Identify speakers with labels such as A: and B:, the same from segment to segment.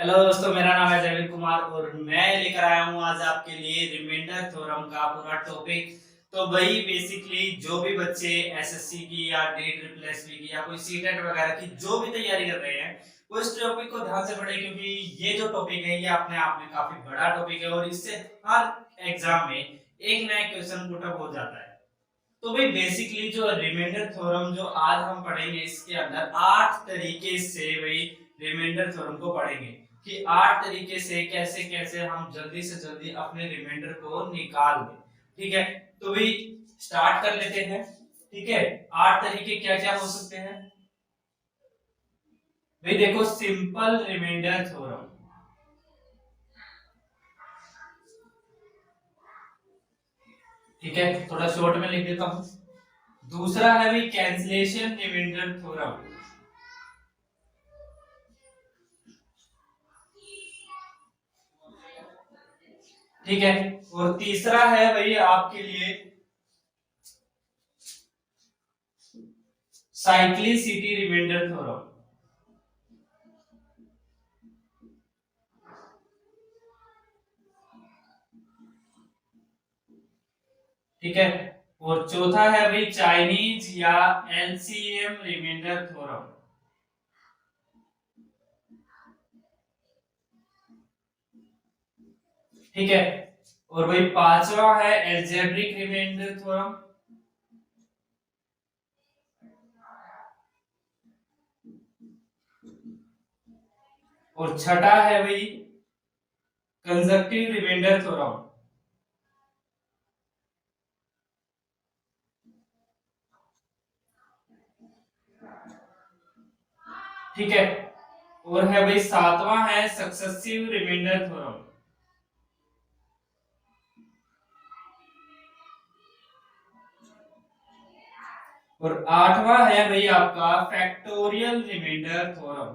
A: Hello दोस्तों, मेरा नाम है जयवीर कुमार और मैं लेकर आया हूँ आज आपके लिए रिमाइंडर थ्योरम का पूरा टॉपिक। तो वही बेसिकली जो भी बच्चे एसएससी की या डीट ट्रिपल एसपी की या कोई सीटेट वगैरह की जो भी तैयारी कर रहे हैं वो इस टॉपिक को ध्यान से पढ़े, क्योंकि ये जो टॉपिक है ये अपने आप में काफी बड़ा टॉपिक है और इससे हर एग्जाम में एक नया क्वेश्चन पुटअप हो जाता है। तो भाई बेसिकली जो रिमाइंडर थ्योरम जो आज हम पढ़ेंगे इसके अंदर 8 तरीके से भाई रिमाइंडर थ्योरम को पढ़ेंगे कि 8 तरीके से कैसे कैसे हम जल्दी से जल्दी अपने रिमाइंडर को निकाल दें। ठीक है, तो भाई स्टार्ट कर लेते हैं। ठीक है, 8 तरीके क्या क्या हो सकते हैं भाई? देखो, सिंपल रिमाइंडर थ्योरम। ठीक है, थोड़ा शॉर्ट में लिख देता हूं। दूसरा है भाई कैंसलेशन रिमाइंडर थ्योरम। ठीक है, और तीसरा है भाई आपके लिए साइक्लिसिटी रिमाइंडर थ्योरम। ठीक है, और चौथा है भाई चाइनीज या एलसीएम रिमाइंडर थ्योरम। ठीक है, और भाई पांचवा है एल्जेब्रिक रिमाइंडर थ्योरम। और छठा है भाई कंजक्टिव रिमाइंडर थ्योरम। ठीक है, और है भाई सातवां है सक्सेसिव रिमाइंडर थ्योरम। और आठवां है भाई आपका फैक्टोरियल रिमाइंडर थ्योरम।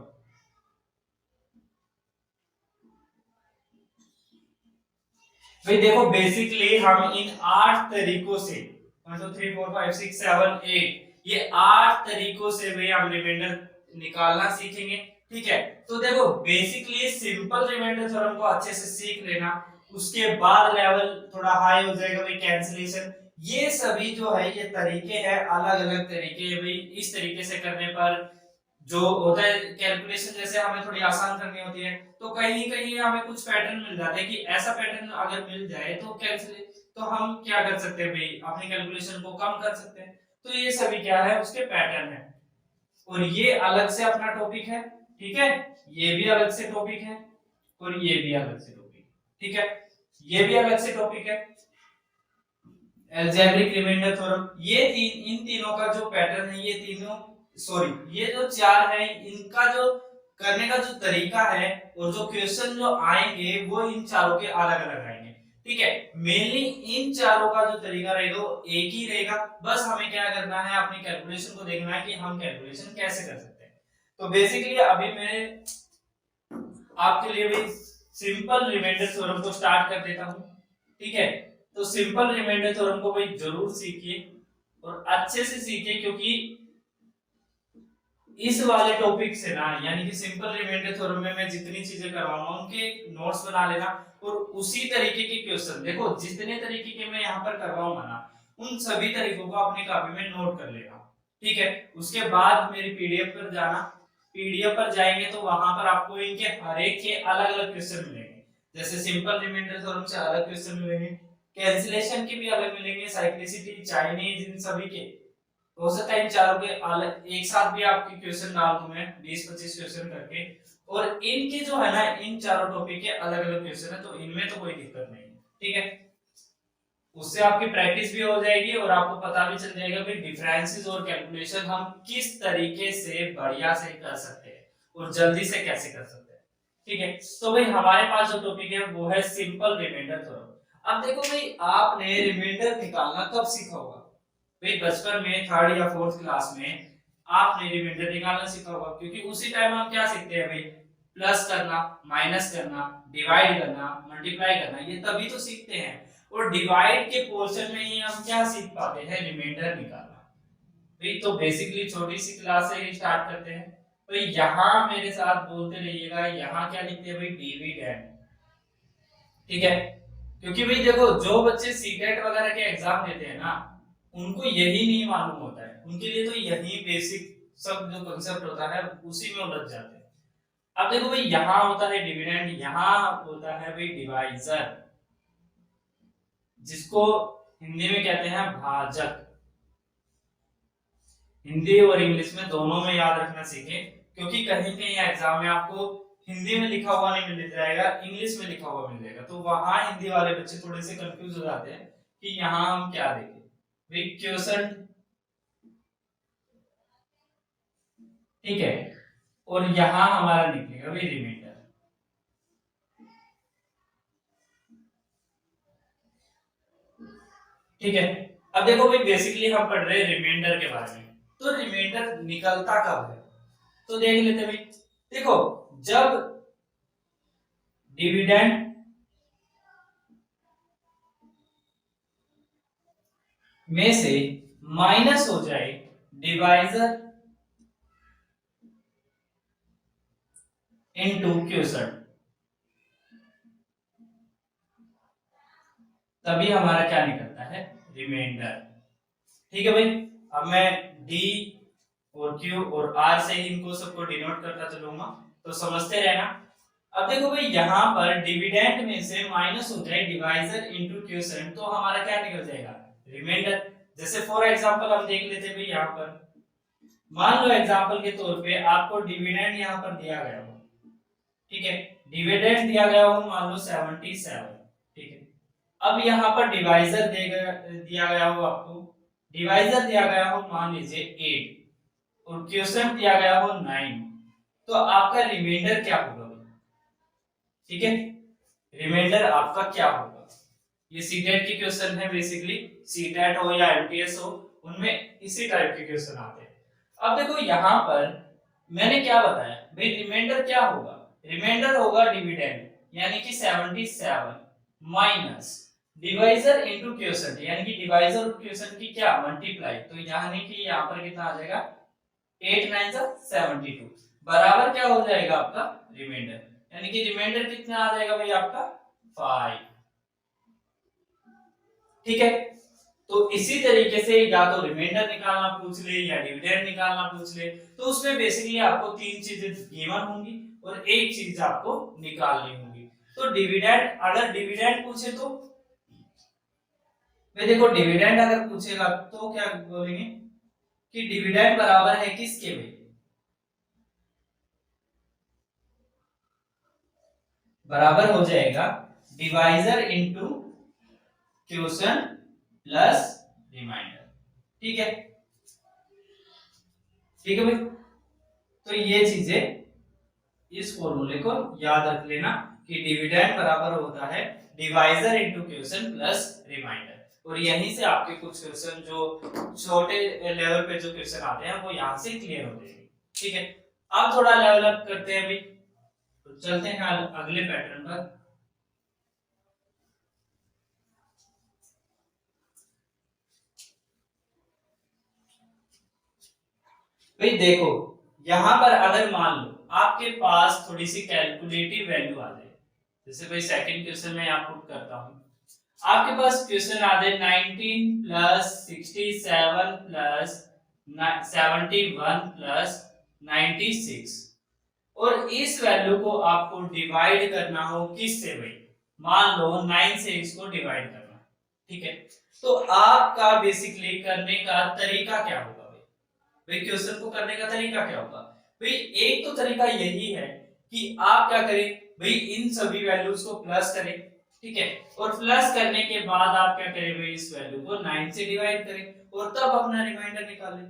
A: भाई देखो, बेसिकली हम इन 8 तरीकों से 1 2 3 4 5 6 7 8 ये 8 तरीकों से भाई हम रिमाइंडर निकालना सीखेंगे। ठीक है, तो देखो बेसिकली सिंपल रिमाइंडर थ्योरम को अच्छे से सीख लेना, उसके बाद लेवल थोड़ा हाई हो जाएगा भाई कैंसिलेशन। ये सभी जो है ये तरीके हैं, अलग अलग तरीके भाई। इस तरीके से करने पर जो होता है कैलकुलेशन, जैसे हमें थोड़ी आसान करनी होती है तो कहीं कहीं हमें कुछ पैटर्न मिल जाते हैं कि ऐसा पैटर्न अगर मिल जाए तो कैंसिल, तो हम क्या कर सकते हैं भाई, अपनी कैलकुलेशन को कम कर सकते हैं। तो ये सभी क्या है, उसके पैटर्न है। और ये अलग से अपना टॉपिक है। ठीक है, ये भी अलग से टॉपिक है और ये भी अलग से टॉपिक है। ठीक है, ये भी अलग से टॉपिक है एल्जेब्रिक रिमाइंडर थ्योरम। ये इन तीनों का जो पैटर्न है, ये तीनों सॉरी ये जो चार है इनका जो करने का जो तरीका है और जो क्वेश्चन जो आएंगे वो इन चारों के अलग अलग आएंगे। ठीक है, मेनली इन चारों का जो तरीका रहेगा वो एक ही रहेगा। बस हमें क्या करना है, अपनी कैलकुलेशन को देखना है कि हम कैलकुलेशन कैसे कर सकते हैं। तो बेसिकली अभी मैं आपके लिए भी सिंपल रिमाइंडर थ्योरम को स्टार्ट कर देता हूं। ठीक है, तो सिंपल रिमाइंडर थ्योरम को भाई जरूर सीखिए और अच्छे से सीखिए, क्योंकि इस वाले टॉपिक से ना, यानी कि सिंपल रिमाइंडर थ्योरम में मैं जितनी चीजें करवाऊंगा उनके नोट्स बना लेना। और उसी तरीके के क्वेश्चन देखो, जितने तरीके के मैं यहाँ पर करवाऊंगा ना उन सभी तरीकों को अपनी कॉपी में नोट कर लेना। ठीक है, उसके बाद मेरी पीडीएफ पर जाना। पीडीएफ पर जाएंगे तो वहां पर आपको इनके हर एक के अलग अलग क्वेश्चन मिलेंगे। जैसे सिंपल रिमाइंडर थ्योरम से अलग क्वेश्चन मिलेंगे, कैंसिलेशन के भी अलग मिलेंगे, साइक्लिसिटी, चाइनीज, इन सभी के। हो सकता है इन चारों के अलग एक साथ भी आपके क्वेश्चन डाल दूं मैं 20-25 क्वेश्चन करके। और इनके जो है ना, इन चारों टॉपिक के अलग अलग क्वेश्चन है, तो इनमें तो कोई दिक्कत नहीं है। ठीक है, उससे आपकी प्रैक्टिस भी हो जाएगी और आपको पता भी चल जाएगा कि डिफरेंसेस और कैलकुलेशन हम किस तरीके से बढ़िया से कर सकते हैं और जल्दी से कैसे कर सकते हैं। ठीक है, तो भाई हमारे पास जो टॉपिक है वो है सिंपल रिमाइंडर थ्योरम। अब देखो भाई, आपने रिमाइंडर निकालना कब सीखा होगा भाई? बचपन में थर्ड या फोर्थ क्लास में आपने रिमाइंडर निकालना सीखा होगा, क्योंकि उसी टाइम हम क्या सीखते हैं भाई, प्लस करना, माइनस करना, डिवाइड करना, मल्टीप्लाई करना, ये तभी तो सीखते हैं। और डिवाइड के पोर्शन में ही हम क्या सीख पाते हैं, रिमाइंडर निकालना। भाई तो बेसिकली छोटी सी क्लास से ही स्टार्ट करते हैं। तो यहाँ मेरे साथ बोलते रहिएगा, यहाँ क्या लिखते हैं भाई, डिविडेंड। ठीक है, क्योंकि भाई देखो जो बच्चे सीटेट वगैरह के एग्जाम देते हैं ना, उनको यही नहीं मालूम होता है, उनके लिए तो यही बेसिक सब जो कंसेप्ट होता है उसी में उलझ जाते हैं। अब देखो भाई यहाँ होता है डिविडेंड, यहाँ होता है भाई डिवाइजर, जिसको हिंदी में कहते हैं भाजक। हिंदी और इंग्लिश में दोनों में याद रखना सीखें, क्योंकि कहीं कहीं एग्जाम में आपको हिंदी में लिखा हुआ नहीं मिल जाएगा, इंग्लिश में लिखा हुआ मिल जाएगा, तो वहां हिंदी वाले बच्चे थोड़े से कंफ्यूज हो जाते हैं कि यहाँ हम क्या देखें भाई, क्वेश्चन। ठीक है, और यहाँ हमारा निकलेगा भाई रिमाइंडर। ठीक है, अब देखो भाई बेसिकली हम पढ़ रहे हैं रिमाइंडर के बारे में, तो रिमाइंडर निकलता कब है, तो देख लेते भाई। देखो जब डिविडेंड में से माइनस हो जाए डिवाइजर इनटू क्वोशंट, तभी हमारा क्या निकलता है, रिमाइंडर। ठीक है भाई, अब मैं डी और क्यू और आर से ही इनको सबको डिनोट करता चलूंगा, तो समझते रहना। अब देखो भाई यहाँ पर डिविडेंड में से माइनस हो जाए डिवाइजर इनटू क्वोशंट, तो हमारा क्या निकल जाएगा, रिमाइंडर। जैसे फॉर एग्जांपल हम देख लेते हैं भाई, यहाँ पर मान लो एग्जांपल के तौर पे आपको डिविडेंड यहाँ पर दिया गया हो, ठीक है, डिविडेंड दिया गया हो मान लो 77, ठीक है। अब यहाँ पर डिवाइजर दिया गया हो आपको, डिवाइजर दिया गया हो मान लीजिए 8 और क्वोशंट दिया गया हो 9, तो आपका रिमाइंडर क्या होगा, ठीक है, रिमाइंडर आपका क्या होगा। ये सीटेट के क्वेश्चन है, बेसिकली सीटेट हो या एमटीएस हो, उनमें इसी टाइप के क्वेश्चन आते हैं। अब देखो यहाँ पर मैंने क्या बताया भाई, रिमाइंडर क्या होगा, रिमाइंडर होगा डिविडेंड यानी कि 77 माइनस डिवाइजर इनटू क्वोशंट, यानी कि डिवाइजर और क्वोशंट की क्या मल्टीप्लाई, तो यानी कि यहाँ पर कितना आ जाएगा 8 9 72, बराबर क्या हो जाएगा आपका रिमाइंडर, यानी कि रिमाइंडर कितना आ जाएगा भाई आपका 5। ठीक है, तो इसी तरीके से या तो रिमाइंडर निकालना पूछ ले या डिविडेंड निकालना पूछ ले, तो उसमें बेसिकली आपको तीन चीजें गिवन होंगी और एक चीज आपको निकालनी होगी। तो डिविडेंड, अगर डिविडेंड पूछे तो भाई देखो डिविडेंड अगर पूछेगा तो क्या बोलेंगे कि डिविडेंड बराबर है किसके भाई, बराबर हो जाएगा divisor into quotient plus remainder. ठीक है, ठीक है भाई, तो ये चीजें इस फॉर्मूले को याद रख लेना कि डिविडेंड बराबर होता है divisor into quotient plus remainder, और यहीं से आपके कुछ क्वेश्चन जो छोटे लेवल पे जो क्वेश्चन आते हैं वो यहां से क्लियर हो जाएंगे। ठीक है, अब थोड़ा लेवल अप करते हैं भाई, तो चलते हैं अगले पैटर्न पर। भाई देखो यहां पर अगर मान लो आपके पास थोड़ी सी कैलकुलेटिव वैल्यू आ जाए, जैसे भाई सेकंड क्वेश्चन में यहाँ पुट करता हूं, आपके पास क्वेश्चन आ जाए 19 प्लस 67 प्लस 71 प्लस 96, और इस वैल्यू को आपको डिवाइड करना हो किससे भाई, मान लो 9 से इसको डिवाइड करना। ठीक है, तो आपका बेसिकली करने का तरीका क्या होगा भाई, भाई क्वेश्चन को करने का तरीका क्या होगा भाई, एक तो तरीका यही है कि आप क्या करें भाई, इन सभी वैल्यूज को प्लस करें, ठीक है, और प्लस करने के बाद आप क्या करें भाई, इस वैल्यू को 9 से डिवाइड करें और तब अपना रिमाइंडर निकालें।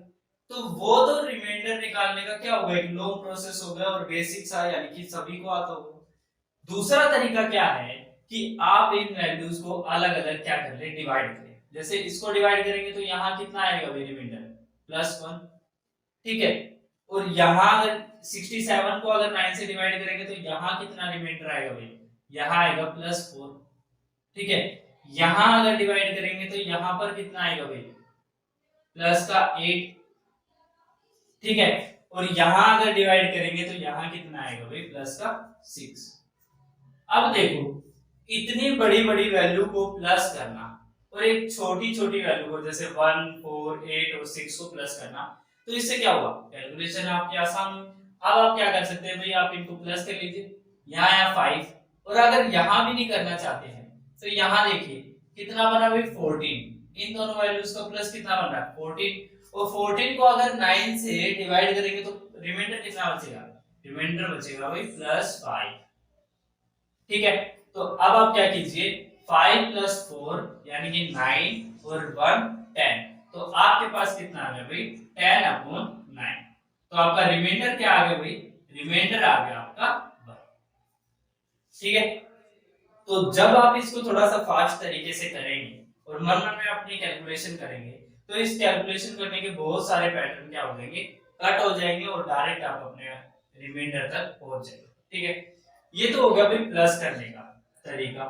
A: तो वो तो रिमाइंडर निकालने का क्या होगा, एक लॉन्ग प्रोसेस होगा और बेसिक सा यानी कि सभी को आता होगा। दूसरा तरीका क्या है कि आप इन वैल्यूज को अलग अलग क्या कर ले, डिवाइड करें। जैसे इसको डिवाइड करेंगे तो यहाँ कितना आएगा भाई रिमाइंडर +1, ठीक है, और यहाँ अगर 67 को अगर 9 से डिवाइड करेंगे तो यहाँ कितना रिमाइंडर आएगा भाई, यहाँ आएगा +4, ठीक है, यहाँ अगर डिवाइड करेंगे तो यहाँ पर कितना आएगा भाई +8, ठीक है, और यहाँ अगर डिवाइड करेंगे तो यहाँ कितना आएगा भाई प्लस का 6। अब देखो इतनी बड़ी बड़ी वैल्यू को प्लस करना और एक छोटी छोटी वैल्यू को जैसे 1 4 8 और 6 को प्लस करना, तो इससे क्या हुआ कैलकुलेशन आपकी आसान हुई। अब आप क्या कर सकते हैं भाई, आप इनको प्लस कर लीजिए, यहाँ आया 5, और अगर यहाँ भी नहीं करना चाहते हैं तो यहाँ देखिए कितना बना भाई 14, इन दोनों वैल्यूज का प्लस कितना बन रहा है 14, और 14 को अगर 9 से डिवाइड करेंगे तो रिमाइंडर कितना बचेगा, रिमाइंडर बचेगा भाई +5। ठीक है, तो अब आप क्या कीजिए 5 + 4 यानी कि 9 और 1 10, तो आपके पास कितना आ गया भाई 10/9। तो आपका रिमाइंडर क्या आ गया भाई, रिमाइंडर आ गया आपका 1। ठीक है, तो जब आप इसको थोड़ा सा फास्ट तरीके से करेंगे और मन मन में अपनी कैलकुलेशन करेंगे तो इस कैलकुलेशन करने के बहुत सारे पैटर्न क्या हो जाएंगे, कट हो जाएंगे और डायरेक्ट आप अपने रिमाइंडर तक पहुंच जाएंगे। ठीक है, ये तो हो गया भाई प्लस करने का तरीका।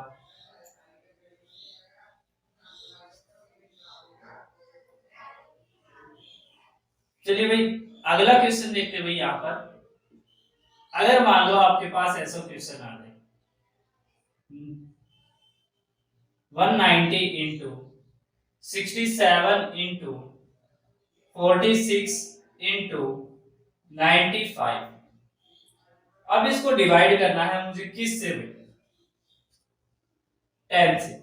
A: चलिए भाई अगला क्वेश्चन देखते हैं भाई। यहाँ पर अगर मान लो आपके पास ऐसा क्वेश्चन आ जाए 190 इंटू 67 इंटू 46 इंटू 95, अब इसको डिवाइड करना है मुझे किस से भाई, 10 से।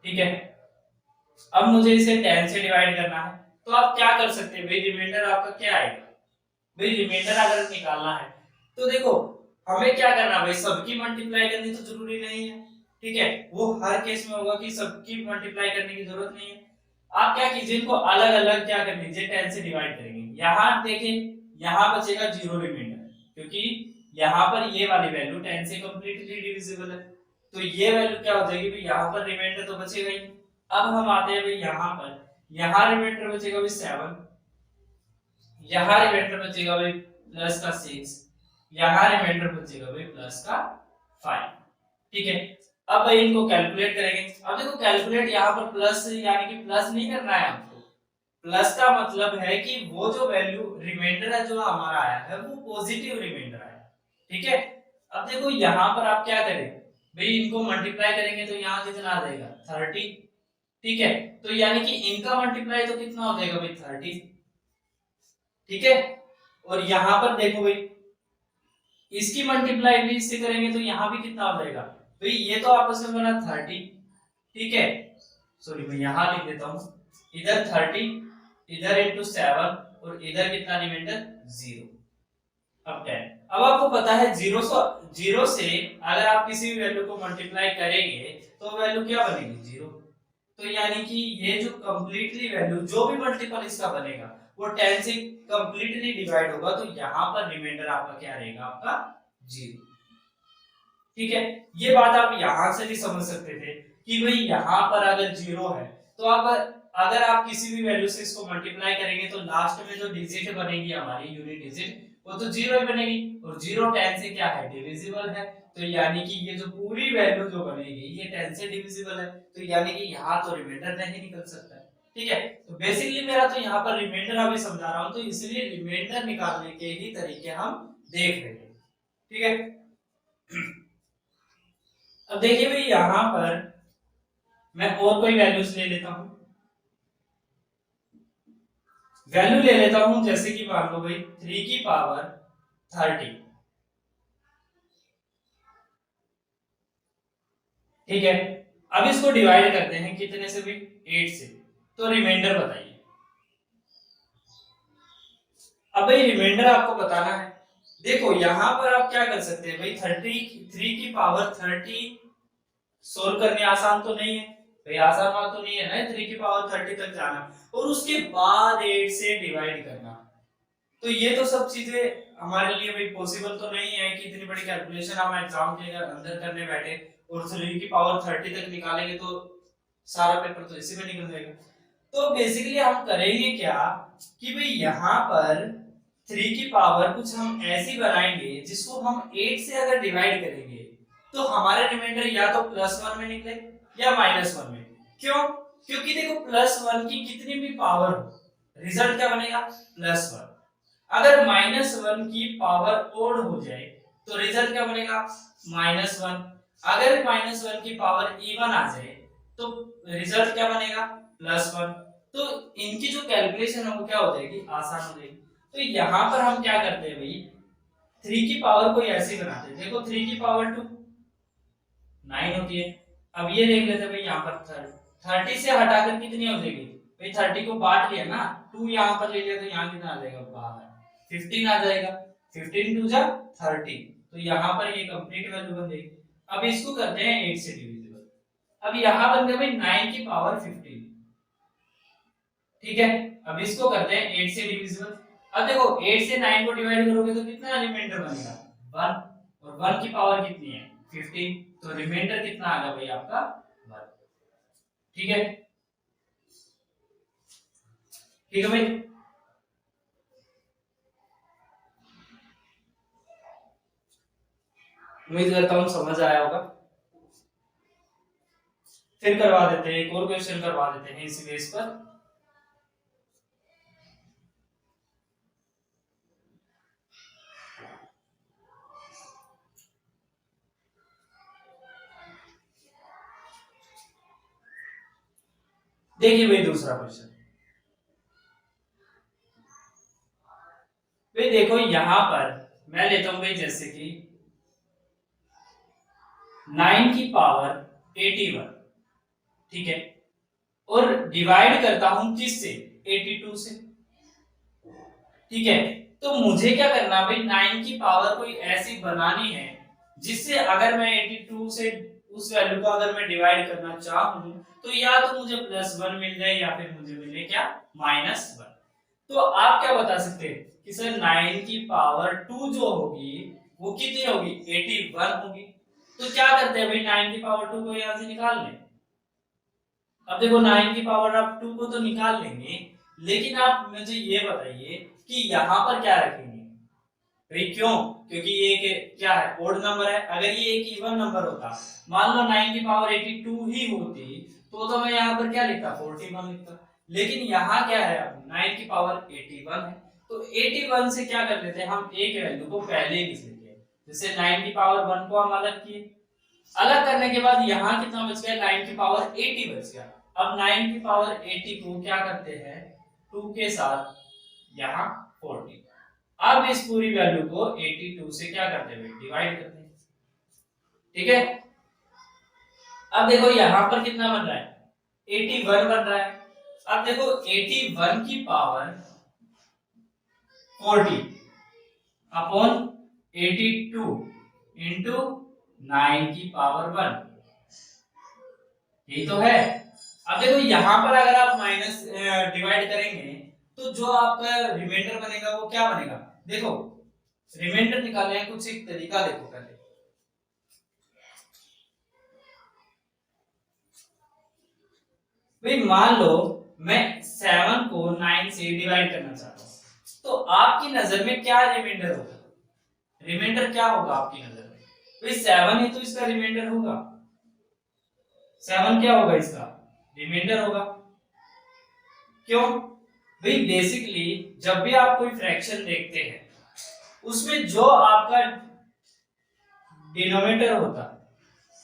A: ठीक है, अब मुझे इसे 10 से डिवाइड करना है, तो आप क्या कर सकते हैं भाई, रिमाइंडर आपका क्या आएगा भाई, रिमाइंडर अगर निकालना है तो देखो हमें क्या करना है भाई, सबकी मल्टीप्लाई करनी तो जरूरी नहीं है। ठीक है, वो हर केस में होगा कि सबकी मल्टीप्लाई करने की जरूरत नहीं है। आप क्या कीजिए, इनको अलग अलग क्या कर लीजिए 10 से डिवाइड करेंगे। यहाँ देखें यहाँ बचेगा 0 रिमाइंडर, क्योंकि यहाँ पर ये वाली वैल्यू 10 से कंप्लीटली डिविजिबल है, तो ये वैल्यू क्या हो जाएगी भाई, यहाँ पर रिमाइंडर तो बचेगा ही। अब हम आते हैं भाई यहाँ पर, यहाँ रिमाइंडर बचेगा भाई 7, यहाँ रिमाइंडर बचेगा भाई प्लस का 6, यहाँ रिमाइंडर बचेगा भाई प्लस का 5। ठीक है, अब भाई इनको कैलकुलेट करेंगे। अब देखो कैलकुलेट यहाँ पर प्लस यानी कि प्लस नहीं करना है आपको, प्लस का मतलब है कि वो जो वैल्यू रिमाइंडर है जो हमारा आया है वो पॉजिटिव रिमाइंडर आया। ठीक है, अब देखो यहाँ पर आप क्या करें भाई, इनको मल्टीप्लाई करेंगे तो यहाँ कितना आ जाएगा 30। ठीक है, तो यानी कि इनका मल्टीप्लाई तो कितना हो जाएगा भाई 30। ठीक है, और यहाँ पर देखो भाई इसकी मल्टीप्लाई भी इससे करेंगे तो यहाँ भी कितना हो जाएगा भाई, ये तो आपस में बना 30। ठीक है, सॉरी मैं यहाँ लिख देता हूँ, इधर 30 इधर इंटू 7 और इधर कितना रिमाइंडर 0। अब 10, अब आपको पता है 0 से अगर आप किसी भी वैल्यू को मल्टीप्लाई करेंगे तो वैल्यू क्या बनेगी 0। तो यानी कि ये जो कंप्लीटली वैल्यू जो भी मल्टीपल इसका बनेगा वो 10 से कंप्लीटली डिवाइड होगा, तो यहाँ पर रिमाइंडर आपका क्या रहेगा, आपका 0। ठीक है, ये बात आप यहां से भी समझ सकते थे कि भाई यहाँ पर अगर 0 है तो अब अगर आप किसी भी वैल्यू से इसको मल्टीप्लाई करेंगे तो लास्ट में जो डिजिट बनेगी हमारी यूनिट डिजिट वो तो 0 ही बनेगी, और 0 10 से क्या है डिविजिबल है, तो यानी कि ये जो पूरी वैल्यू जो बनेगी ये 10 से डिविजिबल है, तो यानी कि यहाँ तो रिमाइंडर नहीं निकल सकता है। ठीक है, तो बेसिकली मेरा तो यहाँ पर रिमाइंडर अभी समझा रहा हूँ, तो इसलिए रिमाइंडर निकालने के ही तरीके हम देख रहे हैं। ठीक है, अब देखिए भाई यहाँ पर मैं और कोई वैल्यूज ले लेता हूं, वैल्यू ले लेता हूं जैसे कि मान लो भाई 3 की पावर 30। ठीक है, अब इसको डिवाइड करते हैं कितने से भी 8 से, तो रिमाइंडर बताइए। अब भाई रिमाइंडर आपको बताना है, देखो यहां पर आप क्या कर सकते हैं भाई 3 की पावर 30 सोल्व करनी आसान तो नहीं है भाई, आसान बात तो नहीं है ना 3 की पावर 30 तक जाना और उसके बाद 8 से डिवाइड करना, तो ये तो सब चीजें हमारे लिए भाई पॉसिबल तो नहीं है कि इतनी बड़ी कैलकुलेशन हम एग्जाम के अंदर करने बैठे और 3 की पावर 30 तक निकालेंगे तो सारा पेपर तो इसी में निकल जाएगा। तो बेसिकली हम करेंगे क्या कि भाई यहाँ पर 3 की पावर कुछ हम ऐसी बनाएंगे जिसको हम 8 से अगर डिवाइड करेंगे तो हमारे रिमाइंडर या तो +1 में निकले या -1 में। क्यों? क्योंकि देखो +1 की कितनी भी पावर हो रिजल्ट क्या बनेगा +1। अगर -1 की पावर ओड हो जाए तो रिजल्ट क्या बनेगा, -1। अगर -1 की पावर इवन आ जाए तो रिजल्ट क्या बनेगा, +1। तो इनकी जो कैलकुलेशन है वो क्या हो जाएगी, आसान हो जाएगी। तो यहाँ पर हम क्या करते हैं भाई, 3 की पावर को ऐसे बनाते हैं। देखो 3 की पावर 2 9 होती है। अब ये देख लेते हैं भाई, यहाँ पर 30 से हटाकर कितनी हो जाएगी भाई, 30 को बांट लिया ना, 2 यहाँ पर ले लिया तो यहाँ कितना आ जाएगा, बाहर 15 आ जाएगा। 15 2 जा 30, तो यहाँ पर ये कंप्लीट वैल्यू बन जाएगी। अब इसको करते हैं 8 से डिविजिबल। अब यहाँ बन गया भाई 9 की पावर 15, ठीक है। अब इसको करते हैं 8 से डिविजिबल। अब देखो 8 से 9 को डिवाइड करोगे तो कितना रिमाइंडर बनेगा, 1, और 1 की पावर कितनी है, 15, तो रिमाइंडर कितना आ गया भाई आपका, 1। ठीक है, ठीक है भाई। उम्मीद करता हूँ समझ आया होगा। फिर करवा देते हैं, एक और क्वेश्चन करवा देते हैं इसी बेस पर। देखिए भाई दूसरा क्वेश्चन, भाई देखो यहां पर मैं लेता हूं भाई, जैसे कि 9 की पावर 81, ठीक है, और डिवाइड करता हूं किससे, 82 से, ठीक है। तो मुझे क्या करना भाई, 9 की पावर कोई ऐसी बनानी है जिससे अगर मैं 82 से उस वैल्यू को अगर मैं डिवाइड करना चाहूं तो या तो मुझे +1 मिल जाए या फिर मुझे मिले क्या, -1। तो आप क्या बता सकते हैं कि सर 9 की पावर 2 जो होगी वो कितनी होगी, 81 होगी। तो क्या करते हैं भाई, 9 की पावर 2 को यहां से निकाल लें। अब देखो 9 की पावर आप 2 को तो निकाल लेंगे, लेकिन आप मुझे ये बताइए कि यहाँ पर क्या रखेंगे भाई, क्यों, क्योंकि ये एक क्या है, ओड नंबर है। अगर ये एक इवन नंबर होता, मान लो 9 की पावर 82 ही होती, तो मैं यहाँ पर क्या लिखता, 41 लिखता। लेकिन यहाँ क्या है, अब 9 की पावर 81 है, तो 81 से क्या कर लेते हैं हम, एक वैल्यू को पहले ही लिख लेते हैं। जैसे 9 की पावर 1 को हम अलग किए, अलग करने के बाद यहाँ कितना बच गया, 9 की पावर 80 बच गया। अब 9 की पावर 80 को क्या करते हैं, 2 के साथ यहाँ 40। अब इस पूरी वैल्यू को 82 से क्या करते हैं, डिवाइड करते हैं, ठीक है। अब देखो यहां पर कितना बन रहा है, 81 बन रहा है। अब देखो 81 की पावर 40 अपॉन 82 इंटू 9 की पावर 1, यही तो है। अब देखो यहां पर अगर आप माइनस डिवाइड करेंगे तो जो आपका रिमाइंडर बनेगा वो क्या बनेगा, देखो रिमाइंडर निकालने का कुछ एक तरीका देखो पहले। भाई मान लो मैं 7 को 9 से डिवाइड करना चाहता हूं, तो आपकी नजर में क्या रिमाइंडर होगा, रिमाइंडर क्या होगा आपकी नजर में, भाई 7 ही तो इसका रिमाइंडर होगा। 7 क्या होगा, इसका रिमाइंडर होगा। क्यों भाई, बेसिकली जब भी आप कोई फ्रैक्शन देखते हैं उसमें जो आपका डिनोमिनेटर होता,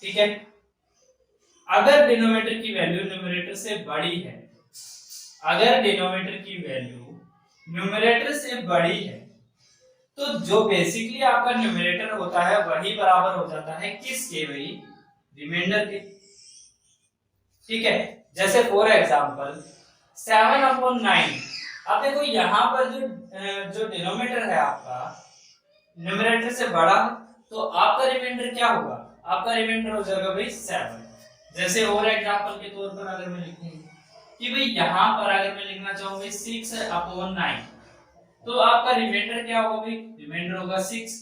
A: ठीक है, अगर डिनोमिनेटर की वैल्यू न्यूमरेटर से बड़ी है, अगर डिनोमिनेटर की वैल्यू न्यूमरेटर से बड़ी है, तो जो बेसिकली आपका न्यूमरेटर होता है वही बराबर हो जाता है किसके भाई, रिमाइंडर के, ठीक है। जैसे फॉर एग्जांपल 7/9। अब देखो यहाँ पर जो डिनोमिनेटर है आपका न्यूमरेटर से बड़ा, तो आपका रिमाइंडर क्या होगा, आपका रिमाइंडर हो जाएगा भाई 7। जैसे और एग्जांपल के तौर पर अगर मैं लिखूं कि भाई यहाँ पर अगर मैं लिखना चाहूँ 6/9, तो आपका रिमाइंडर क्या होगा भाई, रिमाइंडर होगा 6।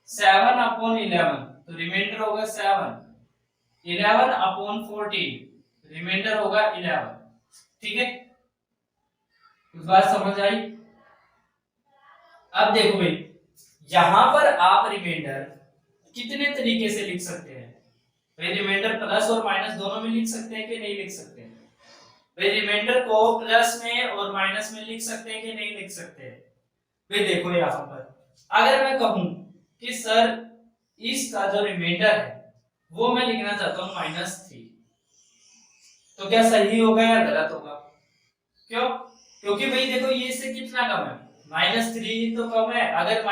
A: 7/11, तो रिमाइंडर होगा 7। 11/14, रिमाइंडर होगा 11, ठीक है। इस बात समझ आई। अब देखो भाई यहां पर आप रिमाइंडर कितने तरीके से लिख सकते हैं, भाई रिमाइंडर प्लस और माइनस दोनों में लिख सकते हैं कि नहीं लिख सकते हैं, भाई रिमाइंडर को प्लस में और माइनस में लिख सकते हैं कि नहीं लिख सकते हैं, भाई देखो यहाँ पर अगर मैं कहूं कि सर इसका जो रिमाइंडर है वो मैं लिखना चाहता हूँ -3, तो क्या सही होगा या गलत होगा? क्यों? क्योंकि भाई देखो ये इससे कितना कम है, -3 तो कम है। अगर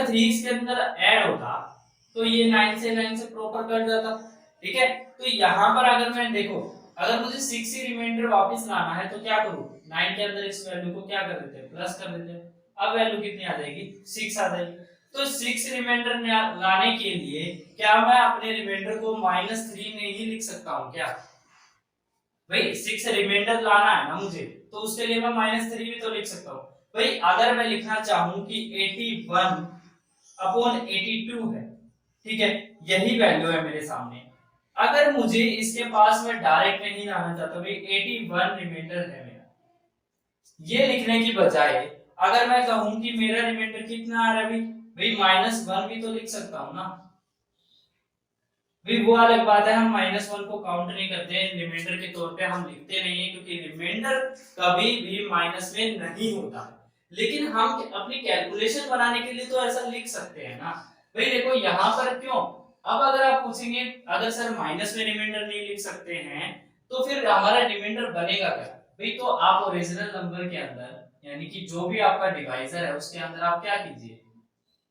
A: 3 इसके अंदर ऐड होता तो ये 9 से प्रॉपर कट जाता। ठीक है, तो यहाँ पर अगर मैं देखो, अगर मुझे 6 ही रिमाइंडर वापस लाना है तो क्या करूँ, 9 के अंदर इस वैल्यू को क्या कर देते हैं, प्लस कर देते हैं। अब वैल्यू कितनी आ जाएगी, 6 आ जाएगी। तो 6 रिमाइंडर लाने के लिए क्या मैं अपने रिमाइंडर को -3 में ही लिख सकता हूँ क्या? भाई 6 रिमाइंडर लाना है ना मुझे, तो उसके लिए मैं -3 भी तो लिख सकता हूँ। भाई अगर मैं लिखना चाहूँ कि 81/82 है, ठीक है, यही वैल्यू है मेरे सामने। अगर मुझे इसके पास में डायरेक्ट नहीं लाना चाहता, भाई 81 रिमाइंडर है मेरा, ये लिखने की बजाय अगर मैं कहूँ कि मेरा रिमाइंडर कितना आ रहा है, भाई -1 भी तो लिख सकता हूँ ना। भी वो अलग बात है, हम -1 को काउंट नहीं करते हैं, रिमाइंडर के तौर पे हम लिखते नहीं है, क्योंकि रिमाइंडर कभी भी माइनस में नहीं होता। लेकिन हम अपनी कैलकुलेशन बनाने के लिए तो ऐसा लिख सकते हैं ना। भाई देखो यहाँ पर क्यों, अब अगर आप पूछेंगे अगर सर माइनस में रिमाइंडर नहीं लिख सकते हैं तो फिर हमारा रिमाइंडर बनेगा क्या? भाई तो आप ओरिजिनल नंबर के अंदर यानी कि जो भी आपका डिवाइजर है उसके अंदर आप क्या कीजिए,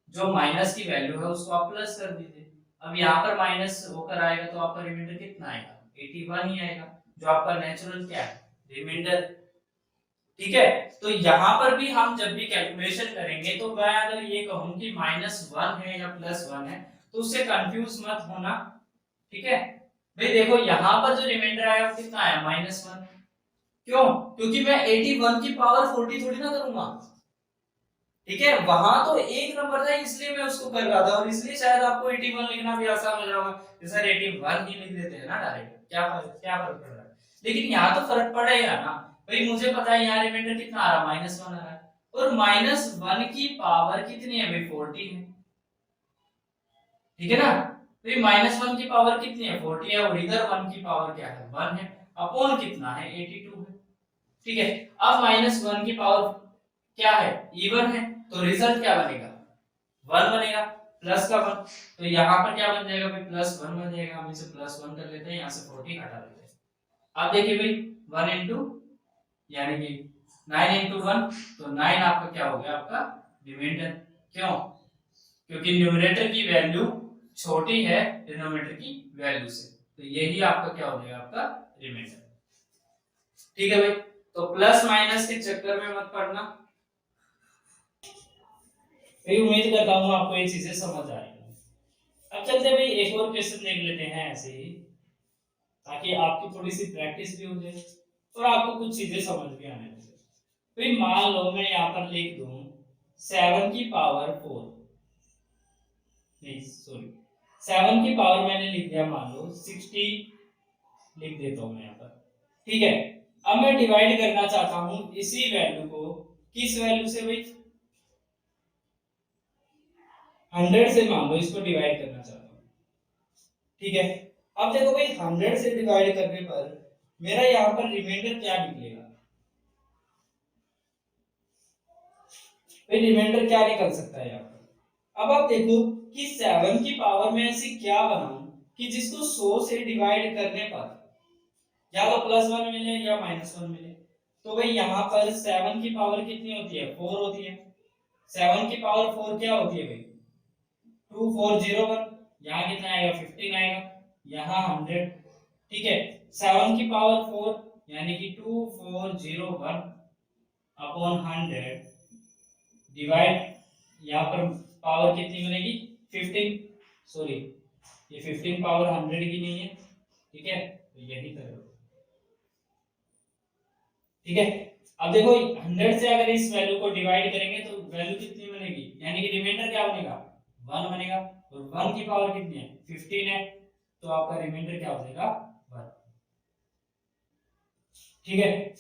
A: जो माइनस की वैल्यू है उसको आप प्लस कर दीजिए। अब यहाँ पर माइनस होकर आएगा तो आपका रिमाइंडर कितना आएगा, 81 ही आएगा, जो आपका नेचुरल क्या है, रिमाइंडर। ठीक है, तो यहाँ पर भी हम जब भी कैलकुलेशन करेंगे तो मैं अगर ये कहूँ कि -1 है या +1 है तो उससे कंफ्यूज मत होना। ठीक है, भाई देखो यहाँ पर जो रिमाइंडर आया वो कितना आया, -1। क्यों? क्योंकि मैं 81 की पावर 40 थोड़ी ना करूंगा। ठीक है, वहां तो एक नंबर था इसलिए मैं उसको कर रहा था, और इसलिए शायद आपको 81 लिखना भी आसान हो जाएगा कि सर 81 ही लिख देते हैं ना डायरेक्ट, क्या फर्क पड़ रहा है। लेकिन यहाँ तो फर्क पड़ेगा ना, भाई मुझे पता है यहाँ रिमाइंडर कितना आ रहा है, -1 आ रहा है, और -1 की पावर कितनी है भाई, 40 है। ठीक है ना, तो -1 की पावर कितनी है, 40 है, और इधर 1 की पावर क्या है, 1 है, अपॉन कितना है, 82 है। ठीक है, अब -1 की पावर क्या है, इवन है, तो रिजल्ट क्या बनेगा, 1 बनेगा, प्लस का 1। तो यहाँ पर क्या बन जाएगा भाई, +1 बन जाएगा। हम इसे +1 कर लेते हैं, यहाँ से 40 हटा देते हैं। अब देखिए भाई 1 इंटू यानी कि 9 इंटू 1, तो 9 आपका क्या हो गया, आपका रिमाइंडर। क्यों? क्योंकि न्यूमरेटर की वैल्यू छोटी है डिनोमिनेटर की वैल्यू से, तो यही आपका क्या हो जाएगा, आपका रिमाइंडर। ठीक है भाई, तो प्लस माइनस के चक्कर में मत पड़ना। भाई उम्मीद करता हूँ आपको ये चीजें समझ आएगी। अब चलते भाई एक और क्वेश्चन देख लेते हैं ऐसे ही, ताकि आपकी थोड़ी सी प्रैक्टिस भी हो जाए और आपको कुछ चीजें समझ भी आने लगे। भाई मान लो मैं यहाँ पर लिख दूं 7 की पावर 4, नहीं सॉरी 7 की पावर मैंने लिख दिया मान लो 60, लिख देता हूँ मैं यहाँ पर। ठीक है, अब मैं डिवाइड करना चाहता हूँ इसी वैल्यू को किस वैल्यू से भाई, 100 से मान लो इसको डिवाइड करना चाहता हूँ। ठीक है, अब देखो भाई 100 से डिवाइड करने पर मेरा यहाँ पर रिमाइंडर क्या निकलेगा, भाई रिमाइंडर क्या निकल सकता है यहाँ पर। अब आप देखो कि 7 की पावर में ऐसी क्या बनाऊं कि जिसको 100 से डिवाइड करने पर या तो +1 मिले या -1 मिले। तो भाई यहाँ पर 7 की पावर कितनी होती है, 4 होती है। 7 की पावर 4 क्या होती है भाई, 2401, यहाँ कितना आएगा, 15 आएगा, यहाँ 100। ठीक है, 7 की पावर 4 यानी कि 2401 अपॉन 100 डिवाइड, यहाँ पर पावर कितनी बनेगी, 15, सॉरी ये 15 पावर 100 की नहीं है। ठीक है, तो यही करो। ठीक है, अब देखो 100 से अगर इस वैल्यू को डिवाइड करेंगे तो वैल्यू कितनी बनेगी, यानी कि रिमाइंडर क्या बनेगा, 1 बनेगा, और 1 की पावर कितनी है, 15 है, तो आपका रिमाइंडर क्या हो जाएगा, 1। ठीक है,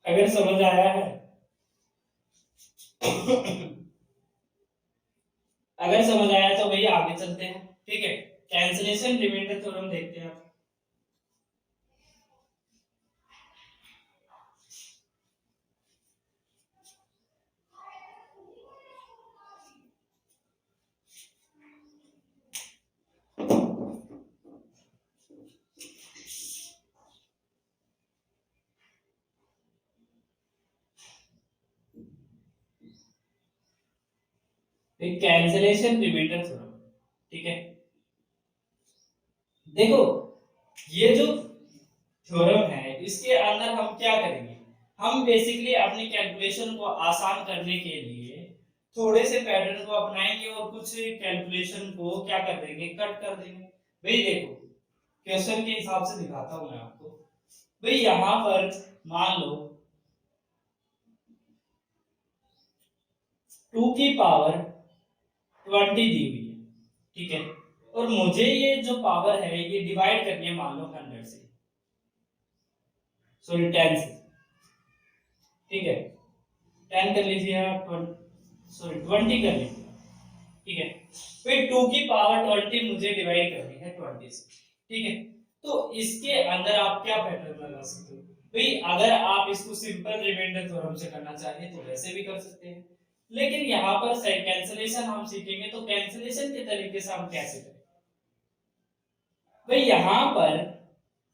A: अगर समझ आया है अगर समझ आया तो भैया आगे चलते हैं। ठीक है, कैंसिलेशन रिमाइंडर थ्योरम देखते हैं। कैंसलेशन रिमाइंडर थ्योरम, ठीक है। देखो ये जो थ्योरम है इसके अंदर हम क्या करेंगे, हम बेसिकली अपनी कैलकुलेशन को आसान करने के लिए थोड़े से पैटर्न को अपनाएंगे और कुछ कैलकुलेशन को क्या कर देंगे, कट कर देंगे। भाई देखो क्वेश्चन के हिसाब से दिखाता हूं मैं आपको। भाई यहां पर मान लो 2 की पावर 20 दी हुई है, ठीक है, और मुझे ये जो पावर है ये डिवाइड करनी है मान लो 100 से, सॉरी 10 से, ठीक है। 10 कर लीजिए आप, सॉरी 20 कर लीजिए, ठीक है। फिर 2 की पावर 20 मुझे डिवाइड करनी है 20 से, ठीक है। तो इसके अंदर आप क्या पैटर्न लगा सकते हो, भाई अगर आप इसको सिंपल रिमाइंडर थ्योरम से करना चाहें तो वैसे भी कर सकते हैं, लेकिन यहाँ पर कैंसलेशन हम सीखेंगे तो कैंसलेशन के तरीके से हम कैसे करें। भाई यहाँ पर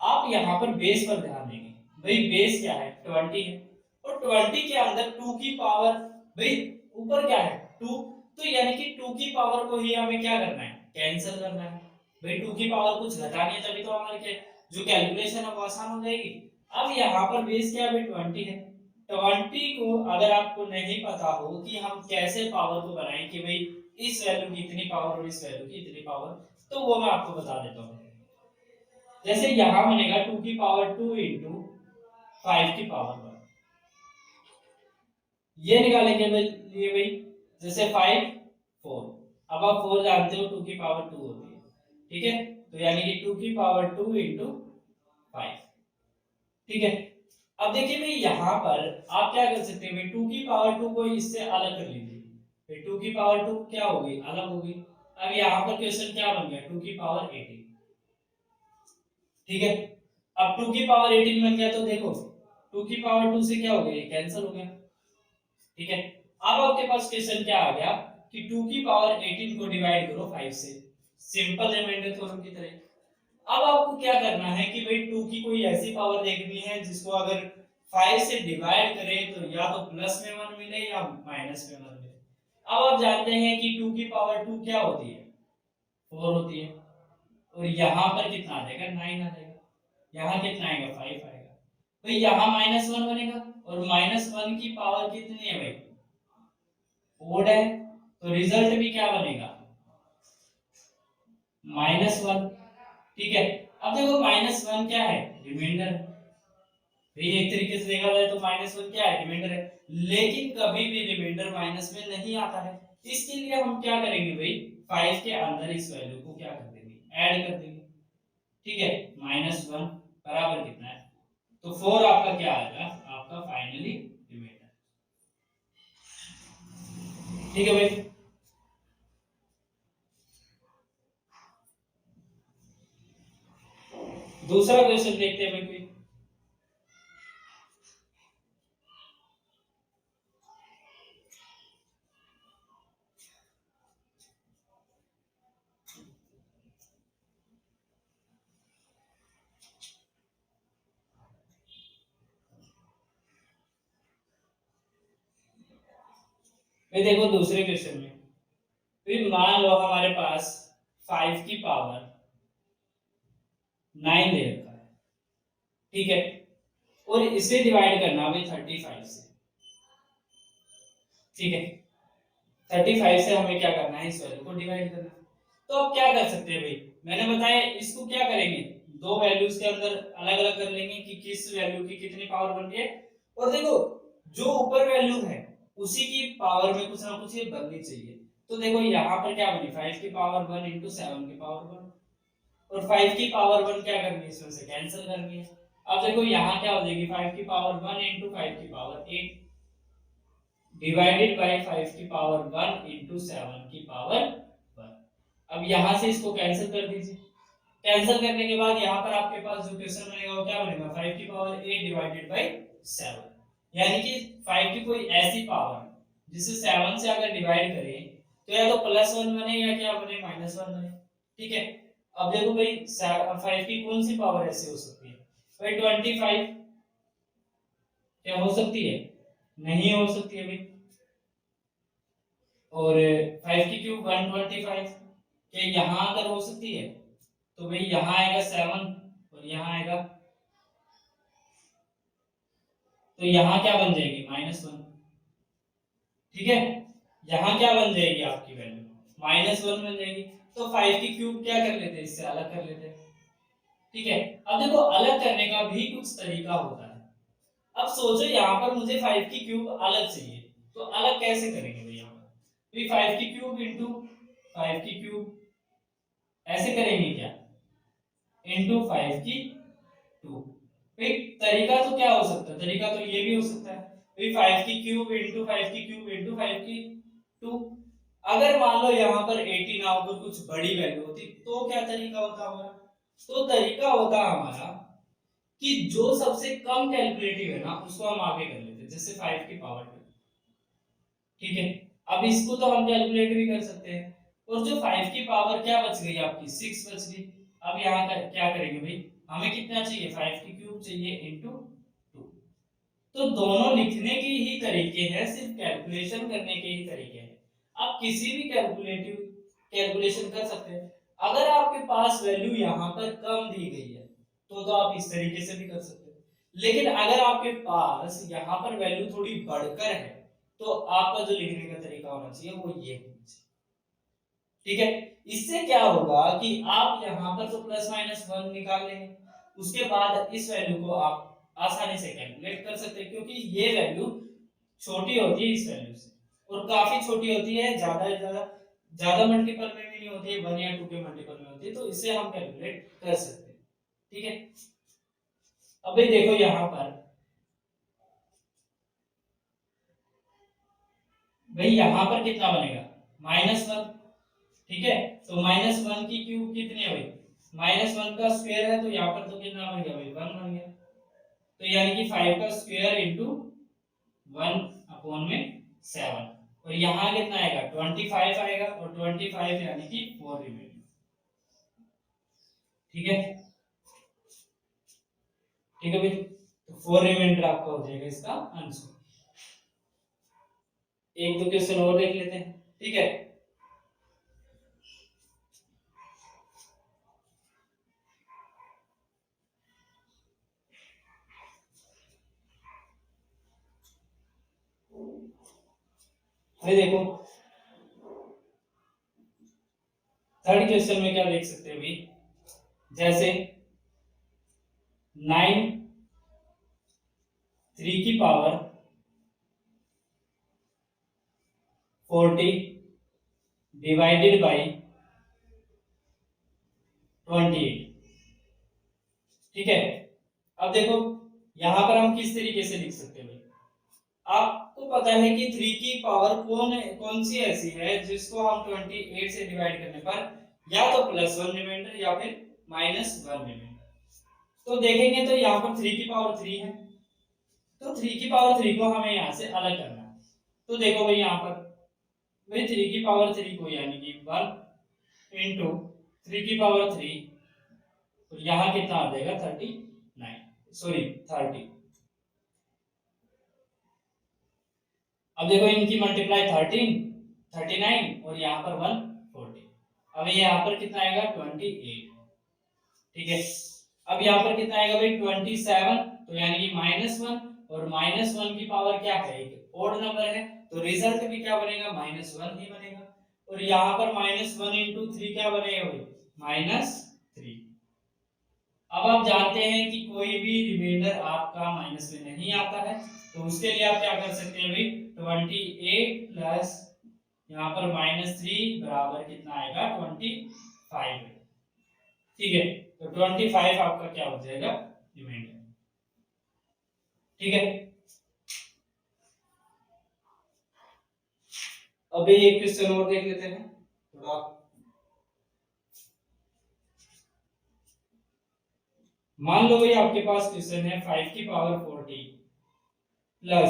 A: आप यहाँ पर बेस पर ध्यान देंगे, भाई बेस क्या है 20 है, और 20 के अंदर 2 की पावर, भाई ऊपर क्या है 2, तो यानी कि 2 की पावर को ही हमें क्या करना है, कैंसिल करना है। भाई 2 की पावर कुछ घटानी है तभी तो हमारी जो कैलकुलेशन है वो आसान हो जाएगी। अब यहाँ पर बेस क्या है, 20 है। 20 को अगर आपको नहीं पता हो कि हम कैसे पावर को बनाएं कि भाई इस वैल्यू की इतनी पावर और इस वैल्यू की इतनी पावर, तो वो मैं आपको बता देता हूँ। जैसे यहां बनेगा 2 की पावर 2 इंटू 5 की पावर 1, ये निकालेंगे लिए भाई, जैसे 5 4, अब आप 4 जानते हो 2 की पावर 2 होती है, ठीक है, तो यानी कि 2 की पावर 2 इंटू 5, ठीक है। अब देखिए भाई यहाँ पर आप क्या कर सकते हैं, भाई 2 की पावर 2 को इससे अलग कर लीजिए, भाई 2 की पावर 2 क्या होगी, अलग होगी। अब यहाँ पर क्वेश्चन क्या बन गया, 2 की पावर 18, ठीक है। अब 2 की पावर 18 बन गया तो देखो 2 की पावर 2 से क्या हो गया, कैंसिल हो गया, ठीक है। अब आपके पास क्वेश्चन क्या आ गया कि 2 की पावर 18 को डिवाइड करो 5 से, सिंपल रिमाइंडर थ्योरम की तरह। अब आपको क्या करना है कि भाई 2 की कोई ऐसी पावर देखनी है जिसको अगर 5 से डिवाइड करें तो या तो प्लस में 1 मिले या माइनस में 1 मिले। अब आप जानते हैं कि 2 की पावर 2 क्या होती है, 4 होती है, और यहाँ पर कितना आ जाएगा, 9 आ जाएगा, यहाँ कितना आएगा, 5 आएगा। तो यहाँ -1 बनेगा, और -1 की पावर कितनी है भाई, ओड है, तो रिजल्ट भी क्या बनेगा, -1, ठीक है। अब देखो -1 क्या है, रिमाइंडर है, भाई एक तरीके से देखा जाए तो -1 क्या है, रिमाइंडर है, लेकिन कभी भी रिमाइंडर माइनस में नहीं आता है। इसके लिए हम क्या करेंगे भाई, 5 के अंदर इस वैल्यू को क्या कर देंगे, ऐड कर देंगे, ठीक है। -1 बराबर कितना है, तो 4 आपका क्या आएगा, आपका फाइनली रिमाइंडर, ठीक है भाई। दूसरा क्वेश्चन देखते हैं भाई कोई। भाई देखो दूसरे क्वेश्चन में, फिर मान लो हमारे पास 5 की पावर 9 दे रखा है, ठीक है, और इसे डिवाइड करना भाई 35 से, ठीक है। 35 से हमें क्या करना है, इस वैल्यू को डिवाइड करना है। तो अब क्या कर सकते हैं भाई, मैंने बताया इसको क्या करेंगे, दो वैल्यूज के अंदर अलग अलग कर लेंगे कि किस वैल्यू की कितनी पावर बन रही है, और देखो जो ऊपर वैल्यू है उसी की पावर में कुछ ना कुछ ये बननी चाहिए। तो देखो यहाँ पर क्या बनी, 5 की पावर 1 इंटू 7 की पावर 1, और 5 की पावर 1 क्या करनी है, इसमें से कैंसिल करनी है। अब देखो यहाँ क्या हो जाएगी, 5 की पावर 1 इंटू 5 की पावर 8 डिवाइडेड बाय 5 की पावर 1 इंटू 7 की पावर 1। अब यहां से इसको कैंसिल कर दीजिए, कैंसिल करने के बाद यहाँ पर आपके पास जो क्वेश्चन बनेगा वो क्या बनेगा, 5 की पावर 8 डिवाइडेड बाय 7, यानी कि 5 की कोई ऐसी पावर जिसे 7 से अगर डिवाइड करें तो या तो +1 बने या क्या बने, -1 बने, ठीक है। अब देखो भाई 5 की कौन सी पावर ऐसी हो सकती है, भाई 25 क्या हो सकती है, नहीं हो सकती है भाई, और 5 की क्यूब 125। क्या यहाँ अगर हो सकती है तो भाई यहाँ आएगा 7 और यहाँ आएगा, तो यहाँ क्या बन जाएगी -1। ठीक है, यहाँ क्या बन जाएगी आपकी वैल्यू -1 बन जाएगी। तो 5 की क्यूब क्या कर लेते हैं, इससे अलग कर लेते हैं। ठीक है, अब देखो अलग करने का भी कुछ तरीका होता है। अब सोचो यहाँ पर मुझे 5 की क्यूब अलग चाहिए, तो अलग कैसे करेंगे भाई? यहाँ पर 5 की क्यूब इंटू 5 की क्यूब ऐसे करेंगे क्या, इंटू 5 की 2। भाई तरीका तो क्या हो सकता है, तरीका तो ये भी हो सकता है भाई 5 की क्यूब इंटू 5 की क्यूब इंटू 5 की 2। अगर मान लो यहाँ पर 80 ना होकर कुछ बड़ी वैल्यू होती तो क्या तरीका होता हमारा? तो तरीका होता हमारा कि जो सबसे कम कैलकुलेटिव है ना उसको हम आगे कर लेते हैं, जैसे 5 की पावर 2। ठीक है, अब इसको तो हम कैलकुलेट भी कर सकते हैं। और जो 5 की पावर क्या बच गई आपकी, 6 बच गई। अब यहाँ का क्या करेंगे भाई, हमें कितना चाहिए, 5 की क्यूब चाहिए इंटू 2। तो दोनों लिखने के ही तरीके हैं, सिर्फ कैलकुलेशन करने के ही तरीके हैं। आप किसी भी कैलकुलेशन कर सकते हैं। अगर आपके पास वैल्यू यहाँ पर कम दी गई है तो आप इस तरीके से भी कर सकते हैं। लेकिन अगर आपके पास यहाँ पर वैल्यू थोड़ी बढ़कर है तो आपका जो लिखने का तरीका होना चाहिए वो ये होना चाहिए। ठीक है, इससे क्या होगा कि आप यहाँ पर तो ±1 निकाल लेंगे, उसके बाद इस वैल्यू को आप आसानी से कैलकुलेट कर सकते हैं, क्योंकि ये वैल्यू छोटी होती है इस वैल्यू से, और काफी छोटी होती है, ज्यादा मल्टीपल में भी नहीं होती है, 1 या 2 के मल्टीपल में होती है, तो इसे हम कैलकुलेट कर सकते हैं। ठीक है, अब भाई देखो यहाँ पर भाई यहाँ पर कितना बनेगा, -1। ठीक है, तो -1 की क्यूब कितनी है भाई, -1 का स्क्वायर है, तो यहाँ पर तो कितना बन गया भाई, 1 बन गया। तो यानी कि 5 का स्क्वायर इंटू 1/7। और यहाँ कितना आएगा, 25 आएगा, और 25 यानी कि 4 रिमेनिंग। ठीक है, ठीक है भाई, तो 4 रिमाइंडर आपका हो जाएगा इसका आंसर। एक दो क्वेश्चन और देख लेते हैं। ठीक है, भाई देखो थर्ड क्वेश्चन में क्या देख सकते हैं भाई, जैसे 9 3 की पावर 40 डिवाइडेड बाई 28। ठीक है, अब देखो यहां पर हम किस तरीके से लिख सकते हैं भाई, आपको पता है कि 3 की पावर कौन सी ऐसी है जिसको हम 28 से डिवाइड करने पर या तो +1 रिमाइंडर या फिर -1 रिमाइंडर। तो देखेंगे तो यहाँ पर 3 की पावर 3 है, तो 3 की पावर 3 को हमें यहाँ से अलग करना है। तो देखो भाई यहाँ पर भाई 3 की पावर 3 को यानी कि 1 इंटू 3 की पावर 3, तो यहाँ कितना आ जाएगा 39, सॉरी 30। अब देखो इनकी मल्टीप्लाई 39 और यहाँ पर 140। अब ये यहाँ पर कितना आएगा 28। ठीक है, अब यहाँ पर कितना आएगा भाई 27, तो यानी कि -1, और -1 की पावर क्या है, एक ओड नंबर है, तो रिजल्ट भी क्या बनेगा, -1 ही बनेगा। और यहाँ पर -1 इंटू 3 क्या बनेगा भाई, -3। अब आप जानते हैं कि कोई भी रिमाइंडर आपका माइनस में नहीं आता है, तो उसके लिए आप क्या कर सकते हैं भाई, 28 प्लस यहाँ पर -3 बराबर कितना आएगा 25। ठीक है, तो 25 आपका क्या हो जाएगा, रिमाइंडर। ठीक है, अभी एक क्वेश्चन और देख लेते हैं थोड़ा। मान लो भाई आपके पास क्वेश्चन है 5 की पावर 40 प्लस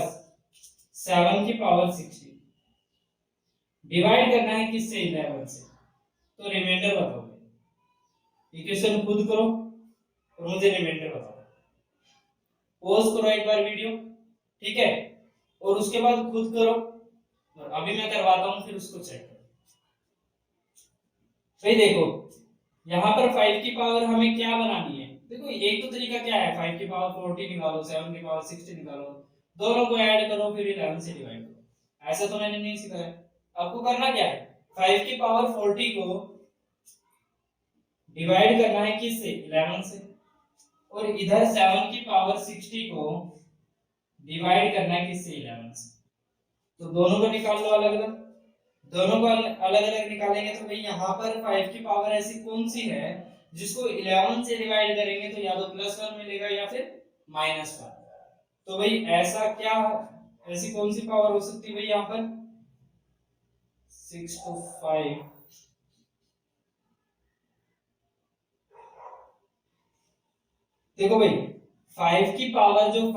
A: 7 की पावर 60, डिवाइड करना है किससे, 11 से। तो रिमाइंडर बताओ, इक्वेशन खुद करो और मुझे रिमाइंडर बताओ। पॉज करो एक बार वीडियो, ठीक है, और उसके बाद खुद करो, और अभी मैं करवाता हूँ, फिर उसको चेक करो। भाई देखो यहाँ पर 5 की पावर हमें क्या बनानी है। देखो एक तो तरीका क्या है, 5 की पावर 40 निकालो, 7 की पावर 60 निकालो, दोनों को ऐड करो फिर 11 से डिवाइड करो। ऐसा तो मैंने नहीं सिखाया। आपको करना क्या है, 5 की पावर 40 को डिवाइड करना है किससे, 11 से, और इधर 7 की पावर 60 को डिवाइड करना है किससे, 11 से। तो दोनों को निकाल लो अलग अलग। दोनों को अलग अलग निकालेंगे तो भाई यहाँ पर 5 की पावर ऐसी कौन सी है जिसको 11 से डिवाइड करेंगे तो या तो +1 मिलेगा या फिर -1। तो भाई ऐसा क्या, ऐसी कौन सी पावर हो सकती है भाई यहाँ पर, 6 to 5। देखो भाई 5 की पावर जो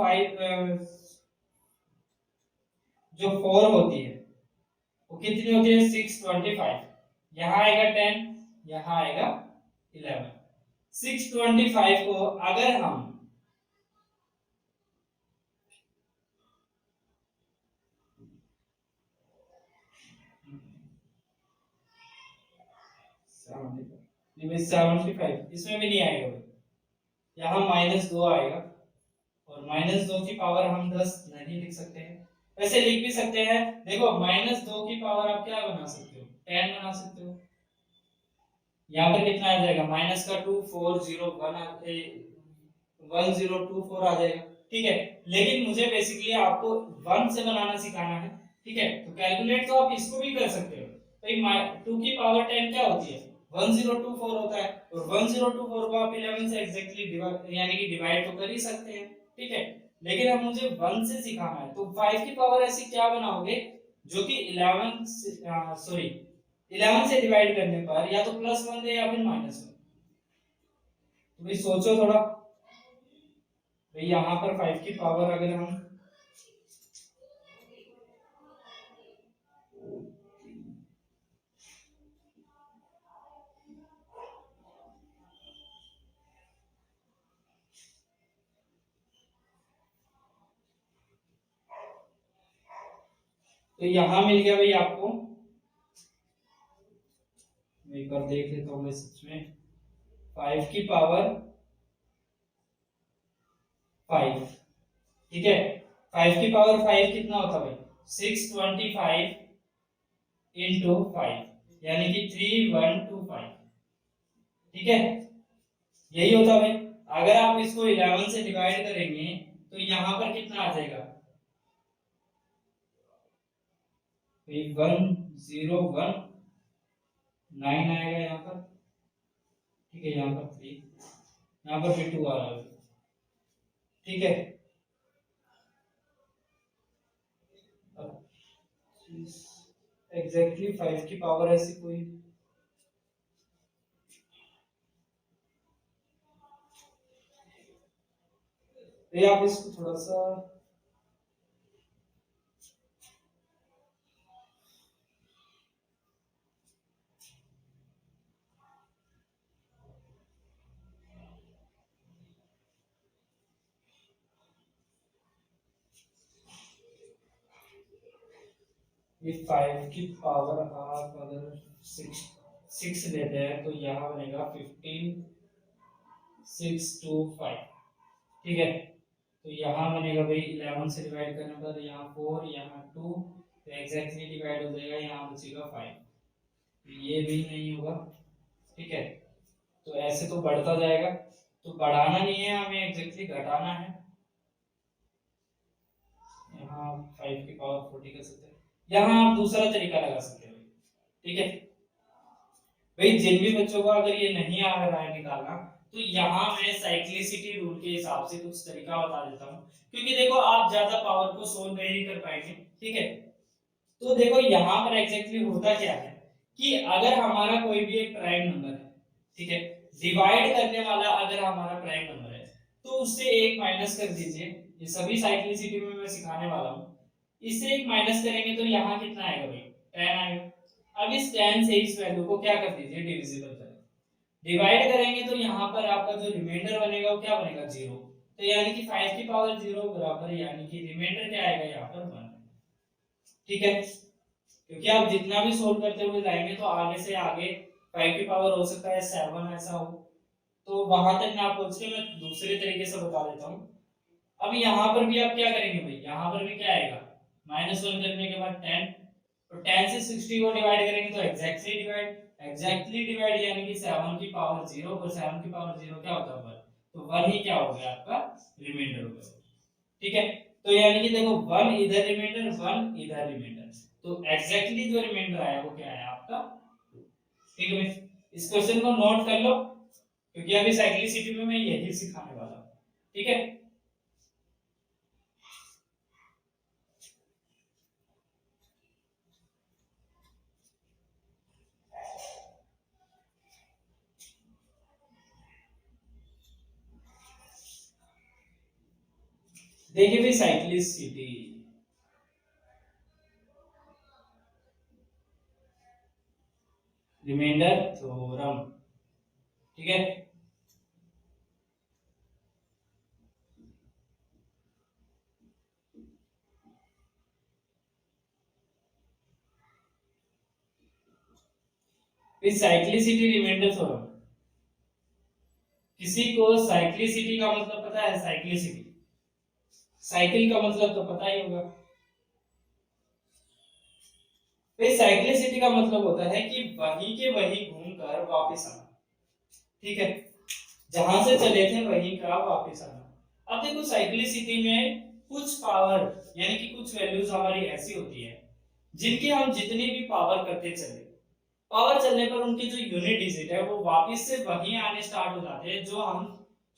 A: 4 होती है वो कितनी होती है, 625। यहाँ आएगा 10, यहाँ आएगा 11। 625 को अगर हम -75, इसमें भी नहीं आएगा भाई, यहाँ -2 आएगा, और -2 की पावर हम 10 नहीं लिख सकते हैं। वैसे लिख भी सकते हैं, देखो -2 की पावर आप क्या बना सकते हो, 10 बना सकते हो। यहाँ पर कितना आ जाएगा, माइनस का 2, 4, 0, 1024 आ जाएगा। ठीक है, लेकिन मुझे बेसिकली आपको 1 से बनाना सिखाना है। ठीक है, तो कैलकुलेट तो आप इसको भी कर सकते हो भाई। 2 की पावर 10 क्या होती है, 1024 होता है, और 1024 को आप 11 से एग्जैक्टली डिवाइड यानी कि डिवाइड तो कर ही सकते हैं। ठीक है, लेकिन अब मुझे 1 से सिखाना है, तो 5 की पावर ऐसी क्या बनाओगे जो कि 11 से डिवाइड करने पर या तो +1 दे या फिर -1। तो भाई सोचो थोड़ा, भाई यहाँ पर 5 की पावर अगर हम तो यहाँ मिल गया भाई आपको, मैं एक बार देख लेता हूँ सच में, 5 की पावर 5। ठीक है, 5 की पावर 5 कितना होता है भाई, 625 इंटू 5 यानी कि 3125। ठीक है, यही होता है भाई। अगर आप इसको 11 से डिवाइड करेंगे तो यहाँ पर कितना आ जाएगा, 1019 आएगा यहाँ पर। ठीक है, यहाँ पर 3, यहाँ पर भी 2 आ रहा है। ठीक है, एग्जैक्टली 5 की पावर ऐसी कोई, ये आप इसको थोड़ा सा, ये 5 की पावर आप अगर 6 लेते हैं तो यहाँ बनेगा 15625। ठीक है, तो यहाँ बनेगा भाई 11 से डिवाइड करने पर यहाँ 4, यहाँ 2, तो एग्जैक्टली डिवाइड हो जाएगा, यहाँ बचेगा 5, ये भी नहीं होगा। ठीक है, तो ऐसे तो बढ़ता जाएगा, तो बढ़ाना नहीं है हमें, एग्जैक्टली घटाना है। यहाँ 5 की पावर 40 कर सकते हैं, यहाँ आप दूसरा तरीका लगा सकते हैं। ठीक है भाई, जिन भी बच्चों को अगर ये नहीं आ रहा है निकालना, तो यहाँ मैं साइक्लिसिटी रूल के हिसाब से कुछ तरीका बता देता हूँ, क्योंकि देखो आप ज्यादा पावर को सोल्व नहीं कर पाएंगे। ठीक है, तो देखो यहाँ पर एग्जैक्टली होता क्या है कि अगर हमारा कोई भी एक प्राइम नंबर है, ठीक है, डिवाइड करने वाला अगर हमारा प्राइम नंबर है, तो उससे एक माइनस कर दीजिए। ये सभी साइक्लिसिटी में मैं सिखाने वाला हूँ। इससे एक माइनस करेंगे तो यहाँ कितना आएगा भाई, 10 आएगा। अब इस 10 से इस वैल्यू को क्या कर दीजिए, डिविजिबल करें। डिवाइड करेंगे तो यहाँ पर आपका जो रिमाइंडर बनेगा वो क्या बनेगा, 0। तो यानी कि 5 की पावर 0 बराबर, यानी कि रिमाइंडर क्या आएगा यहाँ पर 1। ठीक है, क्योंकि आप जितना भी सोल्व करते हुए जाएंगे तो आगे से आगे 5 की पावर हो सकता है 7 ऐसा हो, तो वहां तक ना पहुंच के मैं दूसरे तरीके से बता देता हूँ। अब यहाँ पर भी आप क्या करेंगे भाई, यहाँ पर भी क्या आएगा, -1 करने के बाद 10, तो 10 से 60 को डिवाइड करेंगे तो एग्जैक्टली डिवाइड यानी कि 7 की पावर 0, और 7 की पावर 0 क्या होता है 1, तो 1 ही क्या हो गया आपका रिमाइंडर हो गया। ठीक है, तो यानी कि देखो 1 इधर रिमाइंडर, 1 इधर रिमाइंडर, तो एग्जैक्टली जो रिमाइंडर आया वो क्या आया आपका 2। ठीक है भाई, इस क्वेश्चन को नोट कर लो क्योंकि अभी साइक्लिसिटी में मैं यही सिखाने वाला हूँ। ठीक है, देखिए भाई साइक्लिसिटी, रिमाइंडर थ्योरम। ठीक है, साइक्लिसिटी रिमाइंडर थ्योरम, किसी को साइक्लिसिटी का मतलब पता है, साइक्लिसिटी साइकिल का मतलब तो पता ही होगा भाई। साइक्लिसिटी का मतलब होता है कि वहीं के वहीं घूमकर वापस आना। ठीक है, जहां से चले थे वहीं का वापस आना। अब देखो साइक्लिसिटी में कुछ पावर यानी कि कुछ वैल्यूज हमारी ऐसी होती है जिनकी हम जितनी भी पावर करते चले, पावर चलने पर उनकी जो यूनिट डिजिट है वो वापस से वहीं आने स्टार्ट हो जाते हैं जो हम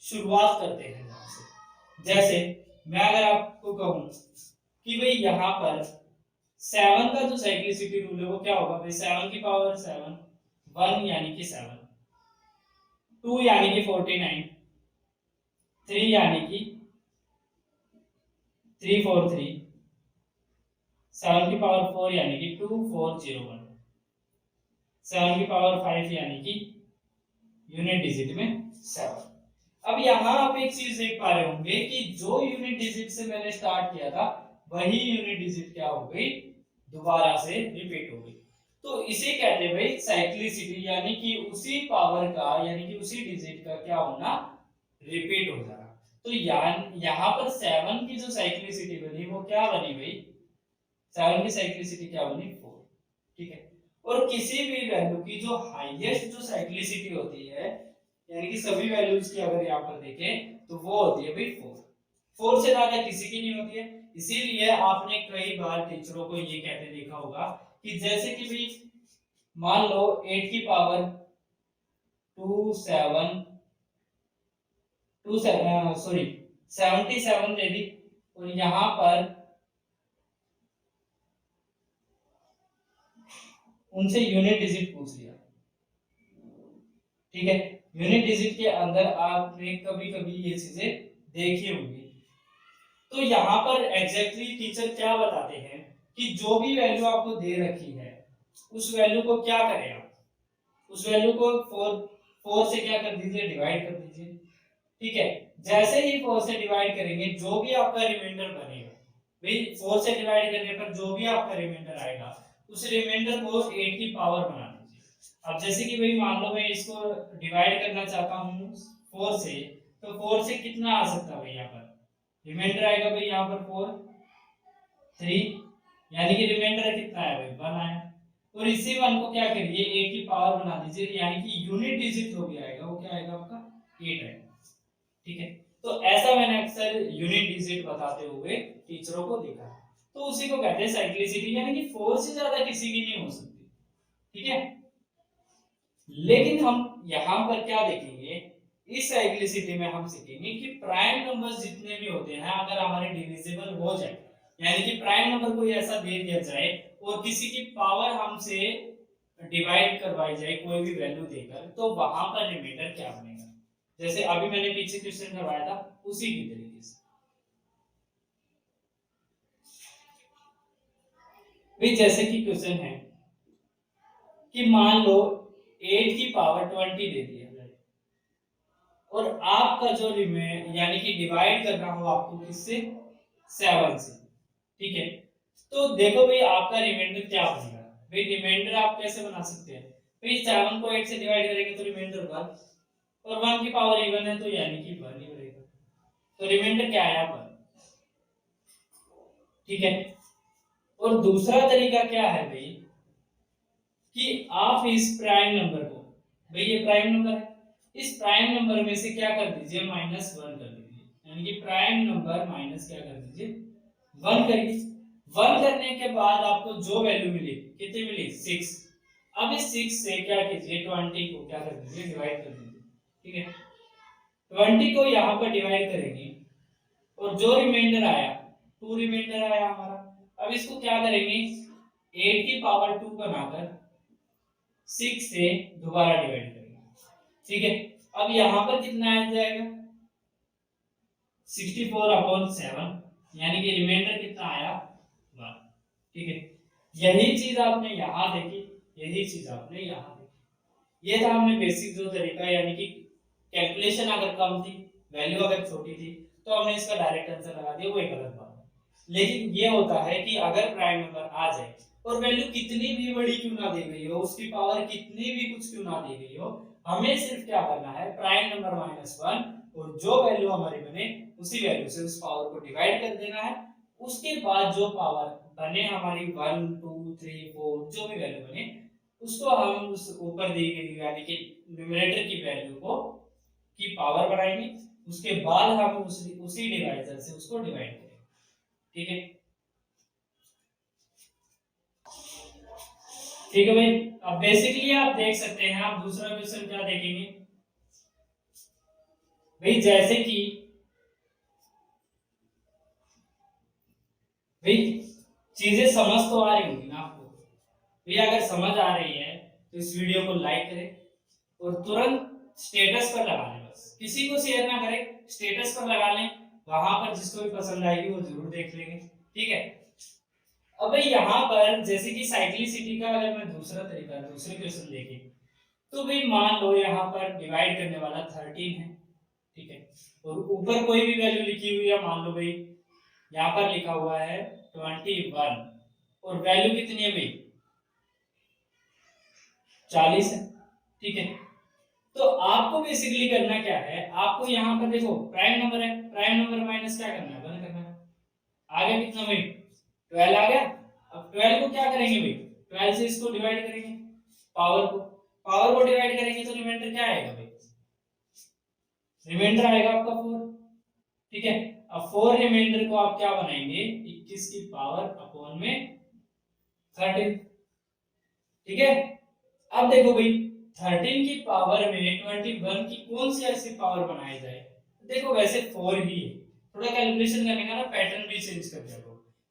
A: शुरुआत करते हैं जहां से। जैसे मैं अगर आपको कहूं कि भाई यहाँ पर 7 का जो साइक्लिसिटी रूल है वो क्या होगा भाई, 7 की पावर 7, 1 यानी कि 7, 2 यानी कि 49, 3 यानी कि 343, 7 की पावर 4 यानी कि 2401, 7 की पावर 5 यानी कि यूनिट डिजिट में 7। अब यहाँ आप एक चीज देख पा रहे होंगे कि जो यूनिट डिजिट से मैंने स्टार्ट किया था वही यूनिट डिजिट क्या हो गई, दोबारा से रिपीट हो गई। तो इसे कहते हैं भाई साइक्लिसिटी, यानी कि उसी पावर का यानी कि उसी डिजिट का क्या होना, रिपीट हो जाना। तो यहाँ पर 7 की जो साइक्लिसिटी बनी वो क्या बनी भाई, 7 की साइक्लिसिटी क्या बनी 4। ठीक है, और किसी भी वैल्यू की जो हाईएस्ट जो साइक्लिसिटी होती है यानी कि सभी वैल्यूज की अगर यहाँ पर देखें तो वो होती है भाई 4। 4 से ज्यादा किसी की नहीं होती है। इसीलिए आपने कई बार टीचरों को ये कहते देखा होगा कि जैसे कि भाई मान लो 8 की पावर 2 7 2 सॉरी 77 दे दी, और यहाँ पर उनसे यूनिट डिजिट पूछ लिया। ठीक है, यूनिट डिजिट के अंदर आपने कभी कभी ये चीजें देखी होंगी। तो यहाँ पर एग्जैक्टली टीचर क्या बताते हैं कि जो भी वैल्यू आपको दे रखी है उस वैल्यू को क्या करें आप, उस वैल्यू को 4 से क्या कर दीजिए, डिवाइड कर दीजिए। ठीक है, जैसे ही 4 से डिवाइड करेंगे जो भी आपका रिमाइंडर बनेगा भाई, 4 से डिवाइड करने पर जो भी आपका रिमाइंडर आएगा उस रिमाइंडर को 8 की पावर बना दीजिए। अब जैसे कि भाई मान लो मैं इसको डिवाइड करना चाहता हूँ 4 से, तो 4 से कितना आ सकता है भाई, यहाँ पर रिमाइंडर आएगा भाई यहाँ पर 4 3, यानी कि रिमाइंडर कितना है भाई 1 आया। और इसी 1 को क्या करिए 8 की पावर बना दीजिए, यानी कि यूनिट डिजिट जो भी आएगा वो क्या आएगा आपका 8 आएगा। ठीक है, तो ऐसा मैंने अक्सर यूनिट डिजिट बताते हुए टीचरों को देखा है। तो उसी को कहते हैं साइक्लिसिटी, यानी कि 4 से ज्यादा किसी की नहीं हो सकती। ठीक है, लेकिन हम यहाँ पर क्या देखेंगे, इस साइक्लिसिटी में हम सीखेंगे कि प्राइम नंबर्स जितने भी होते हैं अगर हमारे डिविजिबल हो जाए, यानी कि प्राइम नंबर कोई ऐसा दे दिया जाए और किसी की पावर हमसे डिवाइड करवाई जाए कोई भी वैल्यू देकर, तो वहां पर रिमाइंडर क्या बनेगा, जैसे अभी मैंने पीछे क्वेश्चन करवाया था उसी की तरीके से। भाई जैसे कि क्वेश्चन है कि मान लो 8 की पावर 20 दे दी है और आपका जो यानी कि डिवाइड करना हो आपको किससे, 7 से। ठीक है, तो देखो भाई आपका रिमाइंडर क्या बनेगा, भाई रिमाइंडर आप कैसे बना सकते हैं, भाई 7 को 8 से डिवाइड करेंगे तो रिमाइंडर 1, और 1 की पावर इवन है तो यानी कि 1 ही रहेगा, तो रिमाइंडर क्या आया 1। ठीक है। और दूसरा तरीका क्या है भाई कि आप इस प्राइम नंबर को, भाई ये प्राइम नंबर है, इस प्राइम नंबर में से क्या कर दीजिए -1 कर दीजिए, यानी कि प्राइम नंबर माइनस क्या कर दीजिए 1 करिए। 1 करने के बाद आपको जो वैल्यू मिली कितनी मिली 6। अब इस 6 से क्या कीजिए 20 को क्या कर दीजिए डिवाइड कर दीजिए। ठीक है, 20 को यहाँ पर डिवाइड करेंगे और जो रिमाइंडर आया 2 रिमाइंडर आया हमारा। अब इसको क्या करेंगे 8 की पावर 2 बनाकर 6 से दोबारा डिवाइड करेंगे। ठीक है, अब यहाँ पर कितना आ जाएगा 64/7, यानी कि रिमाइंडर कितना आया 1। ठीक है, यही चीज आपने यहाँ देखी, यही चीज आपने यहाँ देखी। ये था हमने बेसिक जो तरीका, यानी कि कैलकुलेशन अगर कम थी, वैल्यू अगर छोटी थी तो हमने इसका डायरेक्ट आंसर लगा दिया, वो एक गलत बात है। लेकिन ये होता है कि अगर प्राइम नंबर आ जाए और वैल्यू कितनी भी बड़ी क्यों ना दी गई हो, उसकी पावर कितनी भी कुछ क्यों ना दी गई हो, हमें सिर्फ क्या करना है प्राइम नंबर -1 और जो वैल्यू हमारी बने उसी वैल्यू से उस पावर को डिवाइड कर देना है। उसके बाद जो पावर बने हमारी 1 2 3 4 जो भी वैल्यू बने उसको हम उस ऊपर दी गई यानी कि न्यूमरेटर की वैल्यू को की पावर बनाएंगे, उसके बाद हम उसी डिवाइजर से उसको डिवाइड करेंगे। ठीक है, ठीक है भाई। अब बेसिकली आप देख सकते हैं, आप दूसरा क्वेश्चन क्या देखेंगे भाई, जैसे कि भाई चीजें समझ तो आ रही होंगी ना आपको, भैया अगर समझ आ रही है तो इस वीडियो को लाइक करें और तुरंत स्टेटस पर लगा लें, बस किसी को शेयर ना करें, स्टेटस पर लगा लें, वहां पर जिसको भी पसंद आएगी वो जरूर देख लेंगे। ठीक है, अब यहाँ पर जैसे कि साइक्लिसिटी का अगर मैं दूसरा तरीका दूसरे क्वेश्चन देखें तो भाई मान लो यहाँ पर डिवाइड करने वाला 13 है। ठीक है, और ऊपर कोई भी वैल्यू लिखी हुई है, मान लो भाई यहाँ पर लिखा हुआ है 21 और वैल्यू कितनी है भाई 40 है। ठीक है, तो आपको बेसिकली करना क्या है, आपको यहाँ पर देखो प्राइम नंबर है, प्राइम नंबर माइनस क्या करना है 1 करना है। आ गया कितना भाई 12 आ गया। अब 12 को क्या करेंगे भाई 12 से इसको डिवाइड करेंगे, पावर को डिवाइड करेंगे तो रिमाइंडर क्या आएगा भाई, रिमाइंडर आएगा आपका 4। ठीक है, अब 4 रिमाइंडर को आप क्या बनाएंगे 21 की पावर अपॉन में 13। ठीक है, अब देखो भाई 13 की पावर में 21 की कौन सी ऐसी पावर बनाई जाए, देखो वैसे 4 ही है, थोड़ा कैलकुलेशन करने का ना पैटर्न भी चेंज कर दिया करो।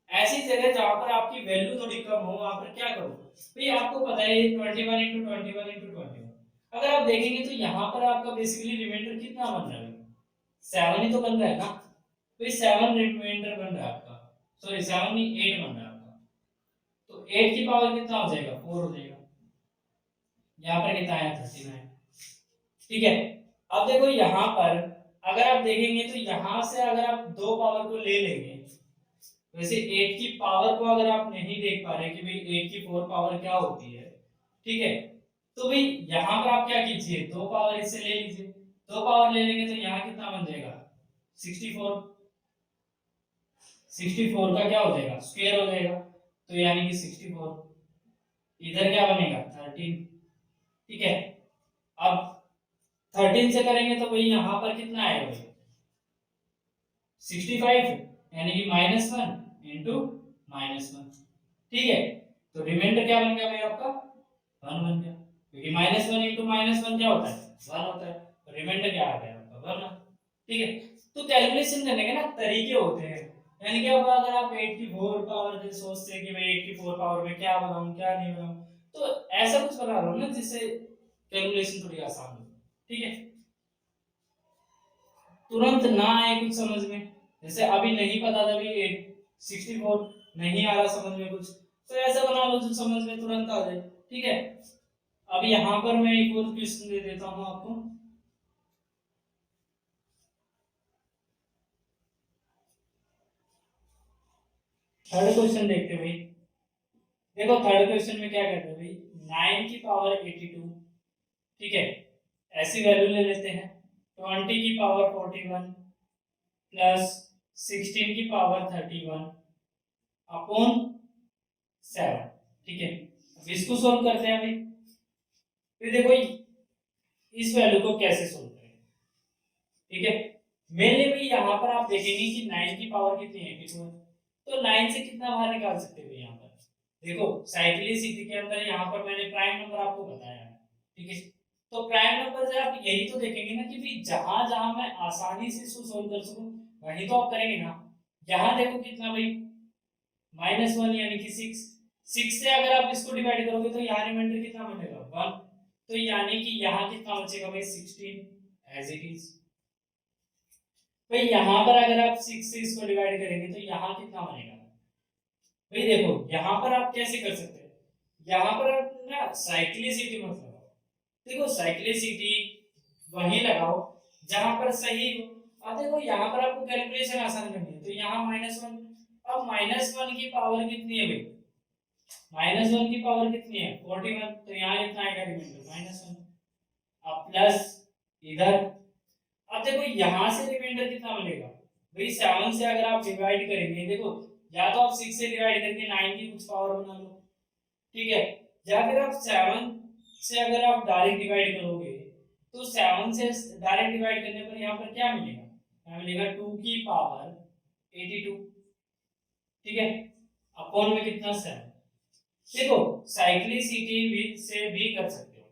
A: ऐसी जगह जहां पर आपकी वैल्यू थोड़ी कम हो वहां पर क्या करो भाई, आपको पता है 21 × 21 × 21, अगर आप देखेंगे तो यहाँ पर आपका बेसिकली रिमाइंडर कितना बन रहा है 7 ही तो बन रहा है ना, तो 7 रिमाइंडर बन रहा है आपका, सॉरी 7 नहीं 8 बन रहा है आपका, तो 8 की पावर कितना हो जाएगा 4 हो जाएगा, यहाँ पर कितना आया 39। ठीक है, अब देखो यहाँ पर अगर आप देखेंगे तो यहाँ से अगर आप दो पावर को ले लेंगे, वैसे 8 की पावर को अगर आप नहीं देख पा रहे कि भाई 8 की 4 पावर क्या होती है, ठीक है, तो भाई यहाँ पर आप क्या कीजिए दो पावर इससे ले लीजिए, दो पावर ले लेंगे तो यहाँ कितना बन जाएगा 64, 64 का क्या हो जाएगा स्क्वायर हो जाएगा, तो यानी कि 64, इधर क्या बनेगा 13। ठीक है, अब 13 से करेंगे तो भाई यहाँ पर कितना आएगा भाई 65, यानी कि -1 इंटू -1। ठीक है, तो रिमाइंडर क्या बन गया भाई आपका 1 बन गया, क्योंकि -1 इंटू -1 क्या होता है 1 होता है, तो रिमाइंडर क्या आ गया आपका 1। ठीक है, तो कैलकुलेशन करने के ना तरीके होते हैं, यानी कि अब अगर आप 8 की 4 पावर से सोचते हैं कि मैं 8 की 4 पावर में क्या बनाऊं क्या नहीं बनाऊं, तो ऐसा कुछ बना लो ना जिससे कैलकुलेशन थोड़ी आसान हो। ठीक है, तुरंत ना आए कुछ समझ में, जैसे अभी नहीं पता था भी 64 नहीं आ रहा समझ में कुछ, तो ऐसा बना लो जो समझ में तुरंत आ जाए। ठीक है, अब यहाँ पर मैं एक और क्वेश्चन दे देता हूँ आपको, थर्ड क्वेश्चन देखते भाई। देखो थर्ड क्वेश्चन में क्या कहते हैं भाई, 9 की पावर 82, ठीक है, ऐसी वैल्यू ले लेते हैं। 20 की पावर 41 प्लस 16 की पावर 31 अपॉन 7, ठीक है। अब इसको सोल्व करते हैं भाई। फिर देखो इस वैल्यू को कैसे सोल्व करें, ठीक है। मेनली भाई यहाँ पर आप देखेंगे कि 9 की पावर कितनी है, कितनी है, तो 9 से कितना बाहर निकाल सकते हो यहाँ पर। देखो साइक्लिसिटी के अंदर यहाँ पर मैंने प्राइम नंबर आपको बताया है, ठीक है। तो प्राइम नंबर से आप यही तो देखेंगे ना कि भाई जहां जहां मैं आसानी से इसको सोल्व कर सकूं वही तो आप करेंगे ना। यहाँ देखो कितना भाई, -1 यानी कि 6। 6 से अगर आप इसको डिवाइड करोगे तो यहाँ रिमाइंडर कितना बनेगा 1, तो यानी कि यहाँ कितना बचेगा भाई 16 एज इट इज। भाई यहाँ पर अगर आप 6 से इसको डिवाइड करेंगे तो यहाँ कितना बनेगा भाई। देखो यहाँ पर आप कैसे कर सकते हैं, यहाँ पर आप ना साइक्लिसिटी मत लगाओ। देखो साइक्लिसिटी वहीं लगाओ जहां पर सही हो। अब देखो यहाँ पर आपको कैलकुलेशन आसान करनी है, तो यहाँ -1। अब -1 की पावर कितनी है भाई, -1 की पावर कितनी है 41, तो यहाँ कितना आएगा रिमाइंडर -1। अब प्लस इधर, अब देखो यहाँ से रिमाइंडर कितना मिलेगा भाई, 7 से अगर आप डिवाइड करेंगे, देखो या तो आप 6 से डिवाइड करके 9 की कुछ पावर बना लो, ठीक है, या फिर आप 7 से अगर आप डायरेक्ट डिवाइड करोगे तो 7 से डायरेक्ट डिवाइड करने पर यहाँ पर क्या मिलेगा, यहाँ मिलेगा 2 की पावर 82, ठीक है, अपॉन में कितना 7। देखो साइक्लिसिटी भी से भी कर सकते हो,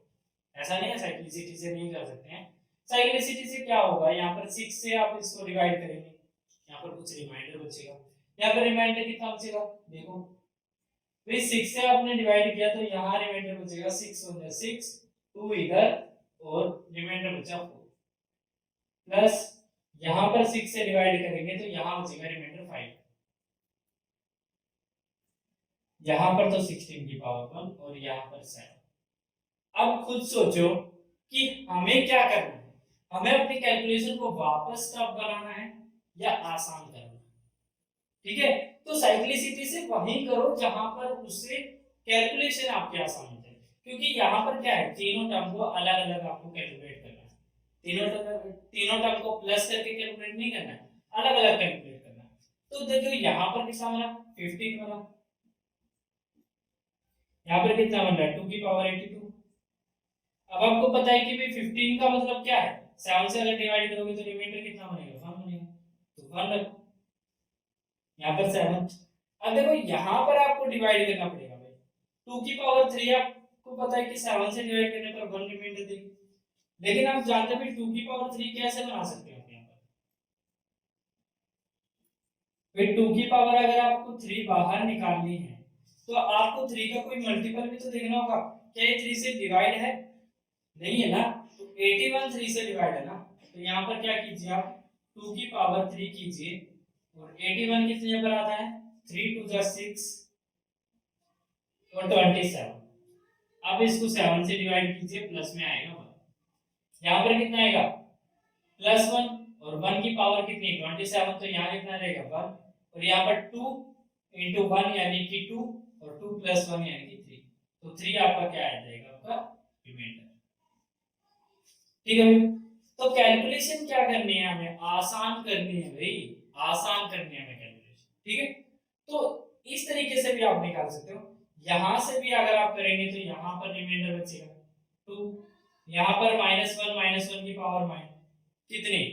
A: ऐसा नहीं है साइक्लिसिटी से नहीं कर सकते हैं। साइक्लिसिटी से क्या होगा, यहाँ पर 6 से आप इसको डिवाइड करेंगे, यहाँ पर कुछ रिमाइंडर बचेगा। यहाँ पर रिमाइंडर कितना बचेगा, देखो भाई 6 से आपने डिवाइड किया तो यहाँ रिमाइंडर बचेगा 6 हो जाए 6, 2 इधर और रिमाइंडर बचा 4, प्लस यहाँ पर 6 से डिवाइड करेंगे तो यहाँ बचेगा रिमाइंडर 5। यहाँ पर तो 16 की पावर 1 और यहाँ पर 7। अब खुद सोचो कि हमें क्या करना है, हमें अपनी कैलकुलेशन को वापस टफ बनाना है या आसान करना है, ठीक है। तो साइक्लिसिटी से वहीं करो जहां पर उससे कैलकुलेशन आपके आसान हो जाए, क्योंकि यहाँ पर क्या है, तीनों टर्म को अलग अलग आपको कैलकुलेट करना है। तीनों टर्म को प्लस करके कैलकुलेट नहीं करना है, अलग अलग कैलकुलेट करना है। तो देखो यहाँ पर कितना बना 15 बना, यहाँ पर कितना बन रहा है 2 की पावर 82। अब आपको पता है कि भाई 15 का मतलब क्या है, 7 से अगर डिवाइड करोगे तो रिमाइंडर कितना बनेगा 1 बनेगा, तो 1 रखो यहाँ पर 7। अब देखो यहाँ पर आपको डिवाइड करना पड़ेगा भाई, 2 की पावर 3 आपको पता है कि 7 से डिवाइड करने पर 1 रिमाइंडर देगी, लेकिन आप जानते हैं 2 की पावर 3 कैसे बना सकते हैं आप यहाँ पर। फिर 2 की पावर अगर आपको 3 बाहर निकालनी है तो आपको 3 का कोई मल्टीपल भी तो देखना होगा, क्या ये 3 से डिवाइड है, नहीं है ना, तो 81 3 से डिवाइड है ना, तो यहाँ पर क्या कीजिए आप 2 की पावर 3 कीजिए और 81 कितने पर आता है 3 2 जा 6 और 27। अब इसको 7 से डिवाइड कीजिए, प्लस में आएगा 1, यहाँ पर कितना आएगा +1 और 1 की पावर कितनी 27, तो यहाँ कितना रहेगा 1 और यहाँ पर 2 इंटू 1 यानी कि 2 और 2 + 1 यानी कि 3, तो 3 आपका क्या आ जाएगा आपका रिमाइंडर, ठीक है भाई। तो कैलकुलेशन क्या करनी है हमें, आसान करनी है भाई, आसान करनी है हमें कैलकुलेशन, ठीक है। तो इस तरीके से भी आप निकाल सकते हो, यहां से भी अगर आप करेंगे तो यहाँ पर रिमाइंडर बचेगा 2, यहाँ पर -1 की पावर माइनस कितनी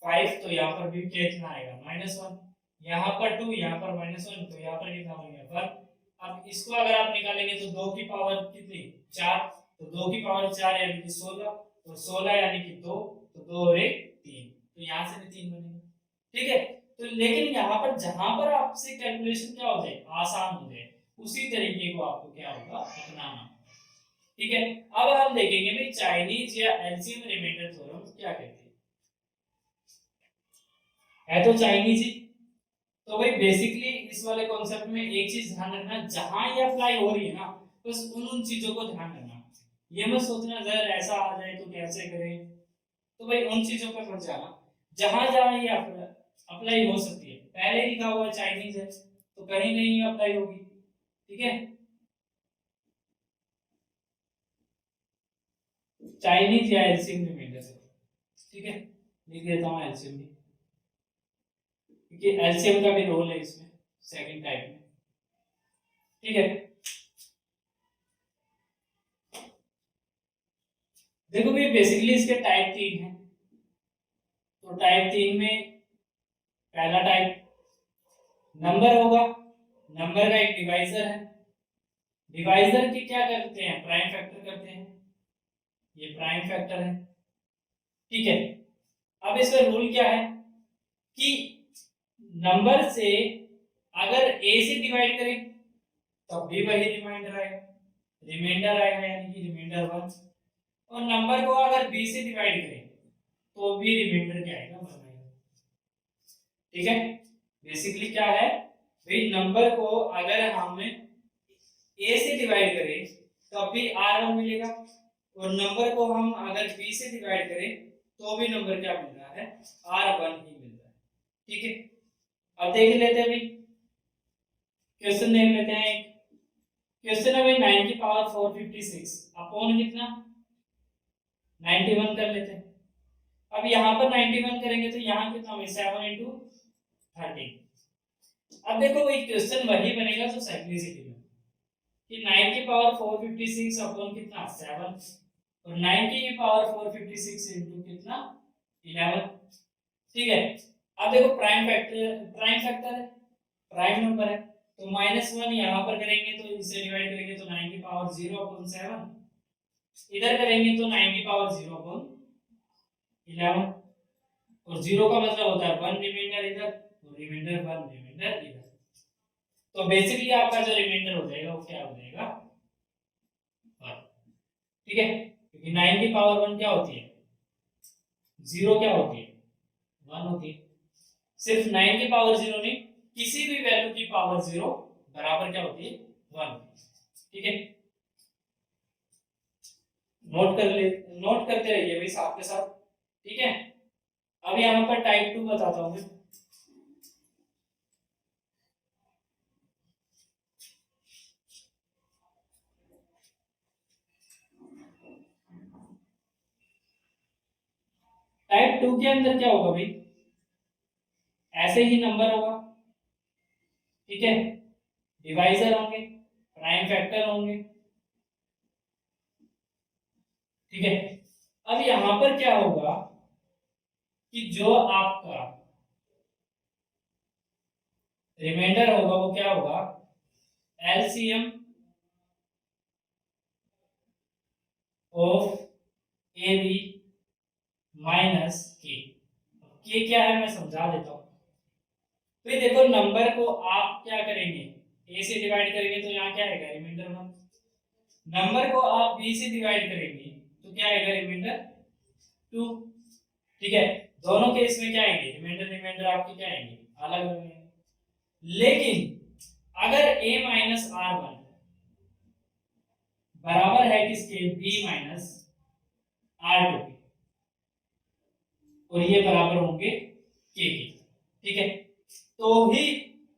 A: 5, तो यहाँ पर भी कितना आएगा -1, यहाँ पर 2, यहाँ पर -1, तो यहाँ पर कितना बनेगा 1। अब इसको अगर आप निकालेंगे तो 2 की पावर कितनी 4, तो 2 की पावर 4 यानी कि 16, तो 16 यानी कि 2, तो 2 और 1 3, तो यहाँ से भी 3 बनेगा, ठीक है। तो लेकिन यहाँ पर जहां पर आपसे कैलकुलेशन क्या हो जाए आसान हो जाए, उसी तरीके को आपको क्या होगा अपनाना, ठीक है। अब हम देखेंगे भाई चाइनीज या एलसीएम रिमाइंडर थ्योरम क्या कहते हैं, है तो चाइनीज ही। तो भाई बेसिकली इस वाले कॉन्सेप्ट में एक चीज ध्यान रखना, जहां ये अप्लाई हो रही है ना बस उन चीजों को ध्यान रखना, ये मत सोचना अगर ऐसा आ जाए तो कैसे करें, तो भाई उन चीजों पर मत जाना, जहां जहां ये अप्लाई हो सकती है। पहले लिखा हुआ चाइनीज है तो कहीं नहीं अप्लाई होगी, ठीक है। चाइनीज या एलसीएम रिमाइंडर से, ठीक है, लिख देता हूँ एलसीएम भी, क्योंकि एलसीएम का भी रोल है इसमें सेकंड टाइप में, ठीक है। देखो भाई बेसिकली इसके टाइप 3 है, तो टाइप 3 में पहला टाइप नंबर होगा, नंबर का एक डिवाइजर है, डिवाइजर की क्या करते हैं, प्राइम फैक्टर करते हैं, ये प्राइम फैक्टर है, ठीक है। अब इसका रूल क्या है कि नंबर से अगर ए से डिवाइड करें तब भी वही रिमाइंडर आएगा, रिमाइंडर आएगा यानी कि रिमाइंडर 1, और नंबर को अगर बी से डिवाइड करें तो भी रिमाइंडर क्या आएगा, 1 आएगा, ठीक है। बेसिकली क्या है भाई, नंबर को अगर हम ए से डिवाइड करें तब भी R1 मिलेगा, और नंबर को हम अगर बी से डिवाइड करें तो भी नंबर क्या मिल रहा है, R1 ही मिल रहा है, ठीक है। अब देख लेते हैं भाई, क्वेश्चन देख लेते हैं। क्वेश्चन है भाई 9 की पावर 456 अपॉन कितना 91 कर लेते हैं। अब यहाँ पर 91 करेंगे तो यहाँ कितना होगा, 7 into 13। अब देखो भाई क्वेश्चन वही बनेगा जो सिंपलिसिटी में, कि 9 की पावर 456 अपॉन कितना 7, और 9 की पावर 456 into कितना 11, ठीक है। अब देखो प्राइम फैक्टर है, प्राइम नंबर है, तो -1 यहाँ पर करेंगे तो इसे डिवाइड करेंगे तो 9 की पावर 0 अपॉन 7, इधर करेंगे तो 9 की पावर 0 अपॉन 11, और 0 का मतलब होता है 1 रिमाइंडर इधर, तो रिमाइंडर 1 रिमाइंडर इधर, तो बेसिकली आपका जो रिमाइंडर हो जाएगा वो क्या हो जाएगा 1, ठीक है। क्योंकि 9 की पावर 1 क्या होती है, 0 क्या होती है, 1 होती है। सिर्फ 9 की पावर 0 नहीं, किसी भी वैल्यू की पावर 0 बराबर क्या होती है 1, ठीक है। नोट करते रहिए भाई साथ के साथ, ठीक है। अब यहाँ पर टाइप 2 बताता हूँ मैं। टाइप 2 के अंदर क्या होगा भाई, ऐसे ही नंबर होगा, ठीक है, डिवाइजर होंगे, प्राइम फैक्टर होंगे, ठीक है। अब यहां पर क्या होगा कि जो आपका रिमाइंडर होगा वो क्या होगा, LCM of A B minus के क्या है मैं समझा देता हूं। तो ये देखो नंबर को आप क्या करेंगे, ए से डिवाइड करेंगे तो यहाँ क्या आएगा, रिमाइंडर 1, नंबर को आप बी से डिवाइड करेंगे तो क्या आएगा, रिमाइंडर 2, ठीक है। दोनों केस में क्या आएंगे, रिमाइंडर रिमाइंडर आपके क्या आएंगे, अलग अलग। लेकिन अगर a माइनस R1 बराबर है किसके, b माइनस R2 के, और ये बराबर होंगे k के, ठीक है, तो ही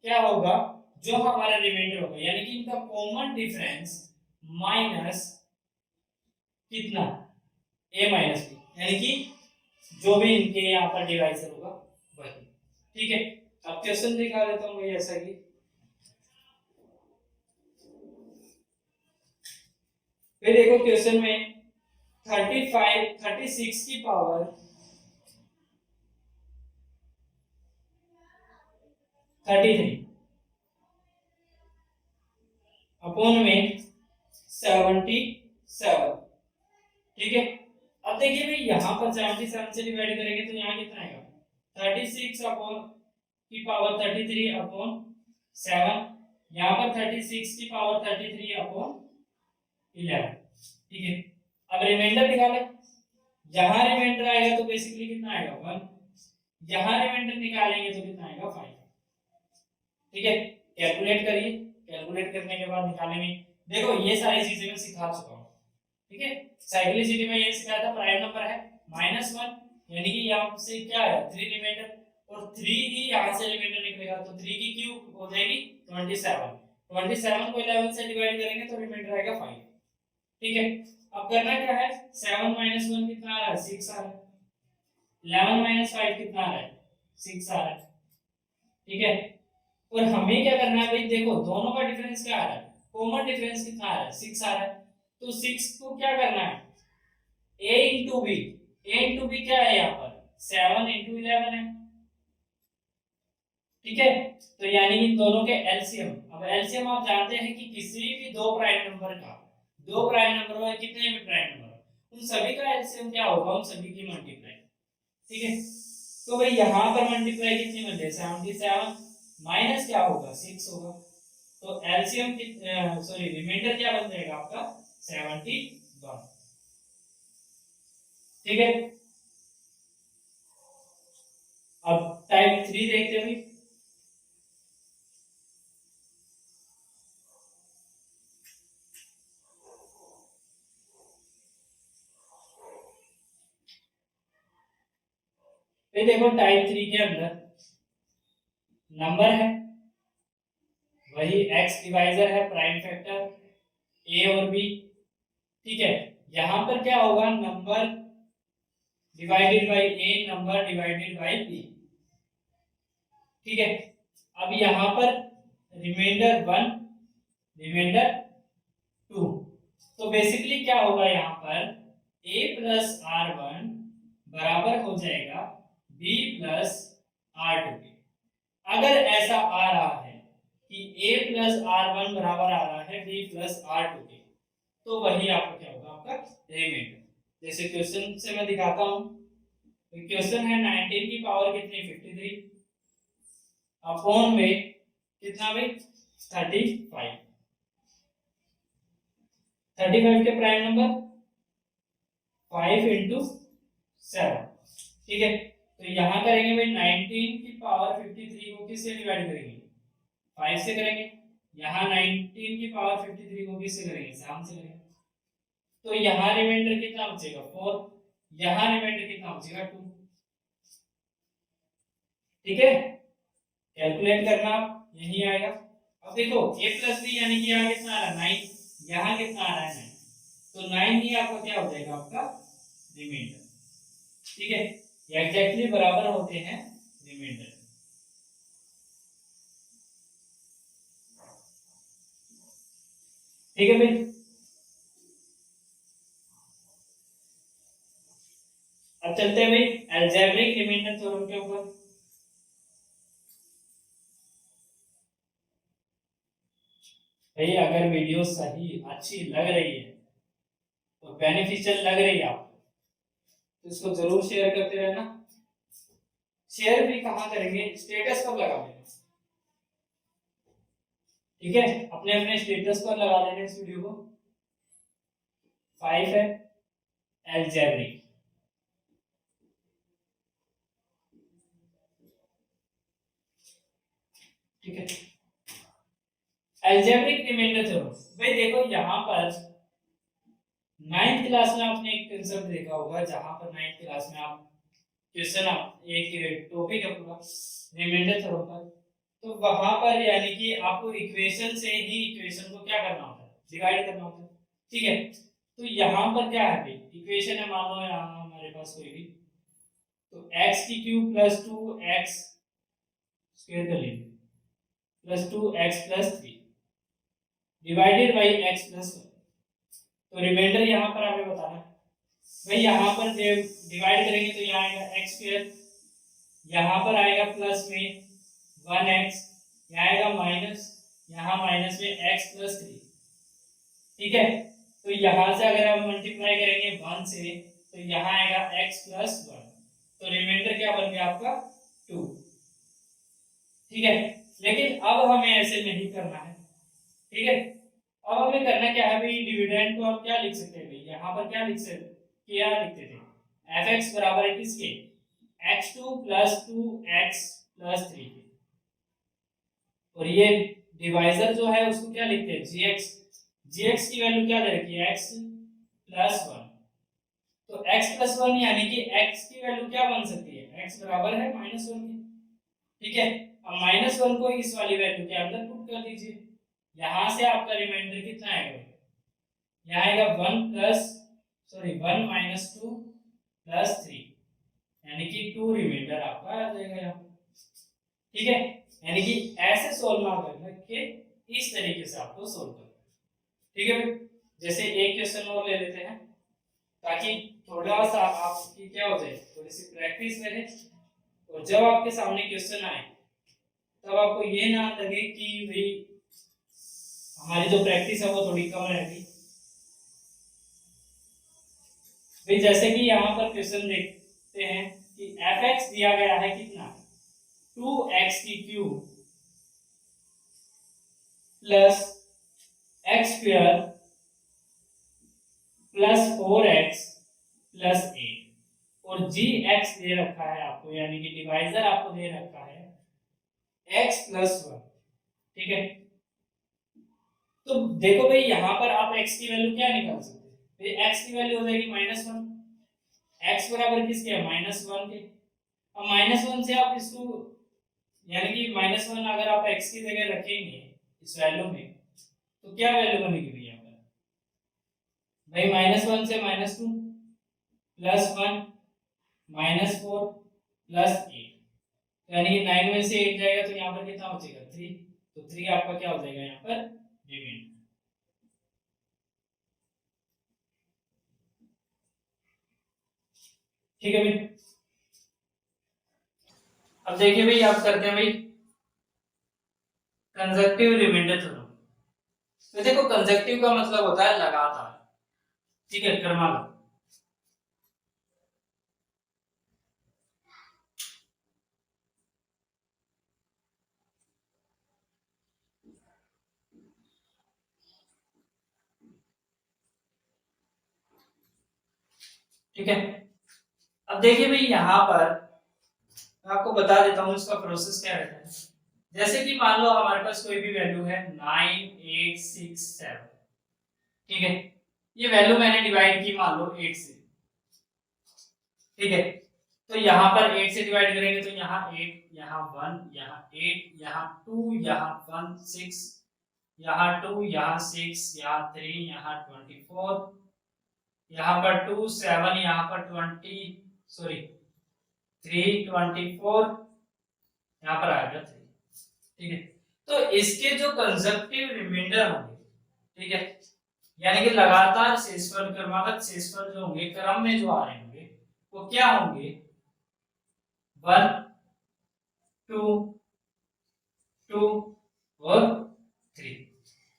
A: क्या होगा, जो हमारा रिमाइंडर होगा यानी कि इनका कॉमन डिफरेंस माइनस कितना, a माइनस b, यानी कि जो भी इनके यहाँ पर डिवाइजर होगा वही, ठीक है। अब क्वेश्चन दिखा देता हूँ भाई ऐसा कि फिर देखो क्वेश्चन में 36 की पावर 33 अपॉन में 77, ठीक है। अब देखिए भाई यहाँ पर 77 से डिवाइड करेंगे तो यहाँ कितना आएगा, 36 अपॉन की पावर 33 अपॉन 7, यहाँ पर 36 की पावर 33 अपॉन 11, ठीक है। अब रिमाइंडर निकाले, यहाँ रिमाइंडर आएगा तो बेसिकली कितना आएगा 1, यहाँ रिमाइंडर निकालेंगे तो कितना आएगा 5, ठीक है। कैलकुलेट करिए, कैलकुलेट करने के बाद निकालेंगे। देखो ये सारी चीजें मैं सिखा चुका हूँ, ठीक है। साइक्लिसिटी में ये सिखाया था, प्राइम नंबर है -1 यानी कि यहाँ से क्या है 3 रिमाइंडर, और 3 ही यहाँ से रिमाइंडर निकलेगा तो 3 की क्यूब हो जाएगी 27, 27 को 11 से डिवाइड करेंगे तो रिमाइंडर आएगा 5, ठीक है। अब करना क्या है, 7 माइनस 1 कितना आ रहा है, 6 आ रहा है। 11 माइनस 5 कितना आ रहा है, 6 आ रहा है। ठीक है, और हमें क्या करना है भाई, देखो दोनों का डिफरेंस क्या आ रहा है, कॉमन डिफरेंस कितना आ रहा है, 6 आ रहा है। तो 6 को क्या करना है, a into B. a into B क्या है यहाँ पर, 7 इंटू 11 है। ठीक है, तो यानी कि दोनों के एलसीएम, अब एलसीएम आप जानते हैं कि किसी भी दो प्राइम नंबर का, दो प्राइम नंबर हो कितने भी प्राइम नंबर हो, उन सभी का एलसीएम क्या होगा, उन सभी की मल्टीप्लाई। ठीक है, तो भाई यहाँ पर मल्टीप्लाई कितनी बन रही है, 77 माइनस क्या होगा, 6 होगा। तो एलसीएम सॉरी रिमाइंडर क्या बन जाएगा आपका, 71। ठीक है, अब टाइप 3 देखते हैं। देखो टाइप 3 के अंदर नंबर है, वही x डिवाइजर है, प्राइम फैक्टर a और b। ठीक है, यहां पर क्या होगा, number divided by a, number divided by b। ठीक है, अब यहां पर रिमाइंडर 1, रिमाइंडर 2। तो बेसिकली क्या होगा यहाँ पर, a प्लस r1 बराबर हो जाएगा b प्लस r2 के। अगर ऐसा आ रहा है कि a प्लस r1 बराबर आ रहा है b प्लस r2 के, तो वही आपका क्या होगा, आपका रिमाइंडर। जैसे क्वेश्चन से मैं दिखाता हूं, क्वेश्चन है 19 की पावर कितनी, 53 अपॉन में कितना भाई, 35। 35 के प्राइम नंबर 5 इंटू 7। ठीक है, तो यहां करेंगे भाई 19 की पावर 53 को किससे डिवाइड करेंगे, 5 से करेंगे। यहाँ 19 की पावर 53 को किससे करेंगे, 7 से करेंगे। तो यहाँ रिमाइंडर कितना बचेगा, 4। यहाँ रिमाइंडर कितना बचेगा, 2। ठीक है, कैलकुलेट करना आप, यही आएगा। अब देखो a प्लस बी यानी कि यहाँ कितना आ रहा है, 9। यहाँ कितना आ रहा है, 9। तो 9 ही आपका क्या हो जाएगा, आपका रिमाइंडर। ठीक है, ये एग्जैक्टली बराबर होते हैं रिमाइंडर। ठीक है भाई, अब चलते हैं भाई अलजेब्रिक रिमाइंडर थ्योरम के ऊपर। भाई अगर वीडियो सही अच्छी लग रही है, तो बेनिफिशियल लग रही है आपको, तो इसको जरूर शेयर करते रहना। शेयर भी कहाँ करेंगे, स्टेटस पर लगा देना। ठीक है, अपने अपने स्टेटस पर लगा देना इस वीडियो को। 5 है अलजेब्रिक। ठीक है, अलजेब्रिक रिमाइंडर थ्योरम। भाई देखो यहाँ पर 9th क्लास में आपने एक कंसेप्ट देखा होगा, जहां पर 9th क्लास में आप क्वेश्चन, आप एक टॉपिक है पूरा रिमाइंडर थ्योरम पर, तो वहां पर यानी कि आपको इक्वेशन से ही इक्वेशन को क्या करना होता है, डिवाइड करना होता है। ठीक है, तो यहाँ पर क्या है भाई, इक्वेशन है, मान लो यहाँ हमारे पास कोई भी, तो x की क्यूब प्लस 2x स्क्वायर कर लेंगे, plus 2x plus 3 divided by x plus 1। तो रिमाइंडर यहाँ पर हमें बताना है भाई, यहाँ पर डिवाइड करेंगे तो यहाँ आएगा x स्क्वायर, यहाँ पर आएगा प्लस में 1x, यहाँ आएगा माइनस, यहाँ माइनस में x प्लस 3। ठीक है, तो यहाँ से अगर हम मल्टीप्लाई करेंगे 1 से, तो यहाँ आएगा x प्लस 1। तो रिमाइंडर क्या बन गया आपका, 2। ठीक है, लेकिन अब हमें ऐसे नहीं करना है। ठीक है, अब हमें करना क्या है भाई, डिविडेंड को हम क्या लिख सकते हैं भाई, यहाँ पर क्या लिख सकते, क्या लिखते थे, fx बराबर है किसके, x2 प्लस 2x प्लस 3। और ये डिवाइजर जो है उसको क्या लिखते हैं, gx। gx की वैल्यू क्या दे रखी है, x प्लस 1। तो x प्लस 1 यानी कि x की वैल्यू क्या बन सकती है, x बराबर है -1 के। ठीक है, अब -1 को इस वाली वैल्यू के अंदर पुट कर दीजिए, यहां से आपका रिमाइंडर कितना आएगा, यहाँ आएगा 1 माइनस 2 प्लस 3, यानी कि 2 रिमाइंडर आपका आ जाएगा यहाँ। ठीक है, यानी कि ऐसे सोल्व ना करके इस तरीके से आपको सोल्व करना। ठीक है भाई, जैसे एक क्वेश्चन और ले लेते हैं ताकि थोड़ा सा आपकी क्या हो जाए, थोड़ी सी प्रैक्टिस रहे, और जब आपके सामने क्वेश्चन आए तब आपको ये ना लगे कि भाई हमारी जो प्रैक्टिस है वो थोड़ी कम रहेगी। भाई जैसे कि यहाँ पर क्वेश्चन देखते हैं कि f(x) दिया गया है कितना, 2x की cube plus x square plus 4x plus 8, और g(x) दे रखा है आपको, यानी कि डिवाइजर आपको दे रखा है x प्लस 1। ठीक है, तो देखो भाई यहाँ पर आप x की वैल्यू क्या निकाल सकते हैं, भाई x की वैल्यू हो जाएगी -1, x बराबर किसके है, -1 के। अब -1 से आप इसको, यानी कि -1 अगर आप x की जगह रखेंगे इस वैल्यू में, तो क्या वैल्यू बनेगी भैया यहाँ पर, भाई -1 से -2 प्लस 1 -4 प्लस 8, यानी कि 9 में से 8 जाएगा तो यहाँ पर कितना बचेगा, 3, तो 3 आपका क्या हो जाएगा यहाँ पर, रिमाइंडर। ठीक है भाई, अब देखिए भाई आप करते हैं भाई कंजक्टिव रिमाइंडर थ्योरम। तो देखो कंजक्टिव का मतलब होता है लगातार, ठीक है, क्रमागत। ठीक है, अब देखिए भाई यहाँ पर मैं आपको बता देता हूँ इसका प्रोसेस क्या रहता है। जैसे कि मान लो हमारे पास कोई भी वैल्यू है 9, 8, 6, 7, ठीक है, ये वैल्यू मैंने डिवाइड की मान लो 8 से। ठीक है, तो यहाँ पर 8 से डिवाइड करेंगे तो यहाँ 8, यहाँ 1, यहाँ 8, यहाँ 2, यहाँ 1, 6, यहाँ 2, यहाँ 6, यहाँ 3, यहाँ 24, यहाँ पर 2, 7, यहाँ पर 3, 24, यहाँ पर आएगा 3। ठीक है, तो इसके जो कंजक्टिव रिमाइंडर होंगे, ठीक है, यानी कि लगातार शेषफल, क्रमागत शेषफल जो होंगे, क्रम में जो आ रहे होंगे, वो क्या होंगे, 1, 2, 2 और 3।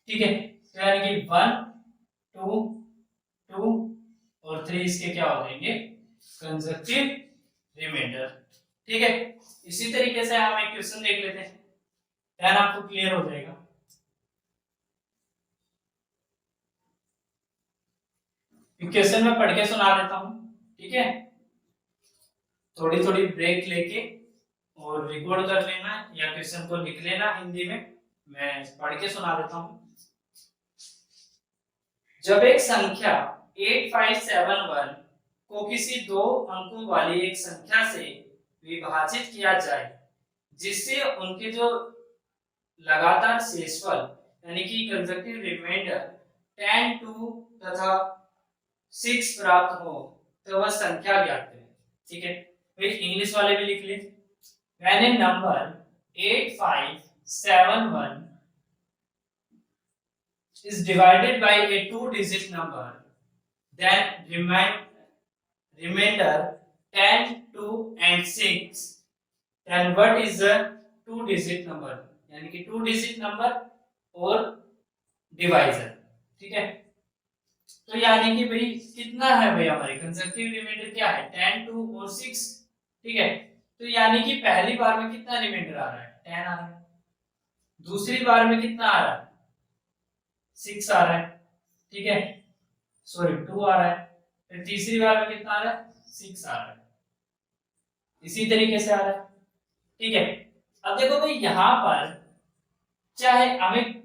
A: ठीक है, तो यानी कि 1, 2, 2 और 3 इसके क्या हो जाएंगे, कंजक्टिव रिमाइंडर। ठीक है, इसी तरीके से हम एक क्वेश्चन देख लेते हैं, ध्यान आपको क्लियर हो जाएगा। क्वेश्चन में पढ़ के सुना देता हूं, ठीक है, थोड़ी थोड़ी ब्रेक लेके और रिकॉर्ड कर लेना या क्वेश्चन को लिख लेना हिंदी में, मैं पढ़ के सुना देता हूं। जब एक संख्या 8571 को किसी 2 अंकों वाली एक संख्या से विभाजित किया जाए, जिससे उनके जो लगातार शेषफल यानी कि कंजक्टिव रिमाइंडर 10, 2 तथा 6 प्राप्त हो, तो वह संख्या ज्ञात करें। ठीक है, फिर इंग्लिश वाले भी लिख लें। When a number 8571 is divided by a 2-digit number, then remainder 10, 2 and 6, then what is the 2-digit number, यानी कि 2-digit number और डिवाइजर। ठीक है, तो यानी कि भाई कितना है भाई, हमारे कंजक्टिव रिमाइंडर क्या है, 10, 2 और 6। ठीक है, तो यानी कि पहली बार में कितना रिमाइंडर आ रहा है, 10 आ रहा है, दूसरी बार में कितना आ रहा है, 6 आ रहा है, ठीक है, सॉरी 2 आ रहा है, फिर तीसरी बार में कितना आ रहा है, 6 आ रहा है, इसी तरीके से आ रहा है। ठीक है, अब देखो भाई यहाँ पर चाहे हमें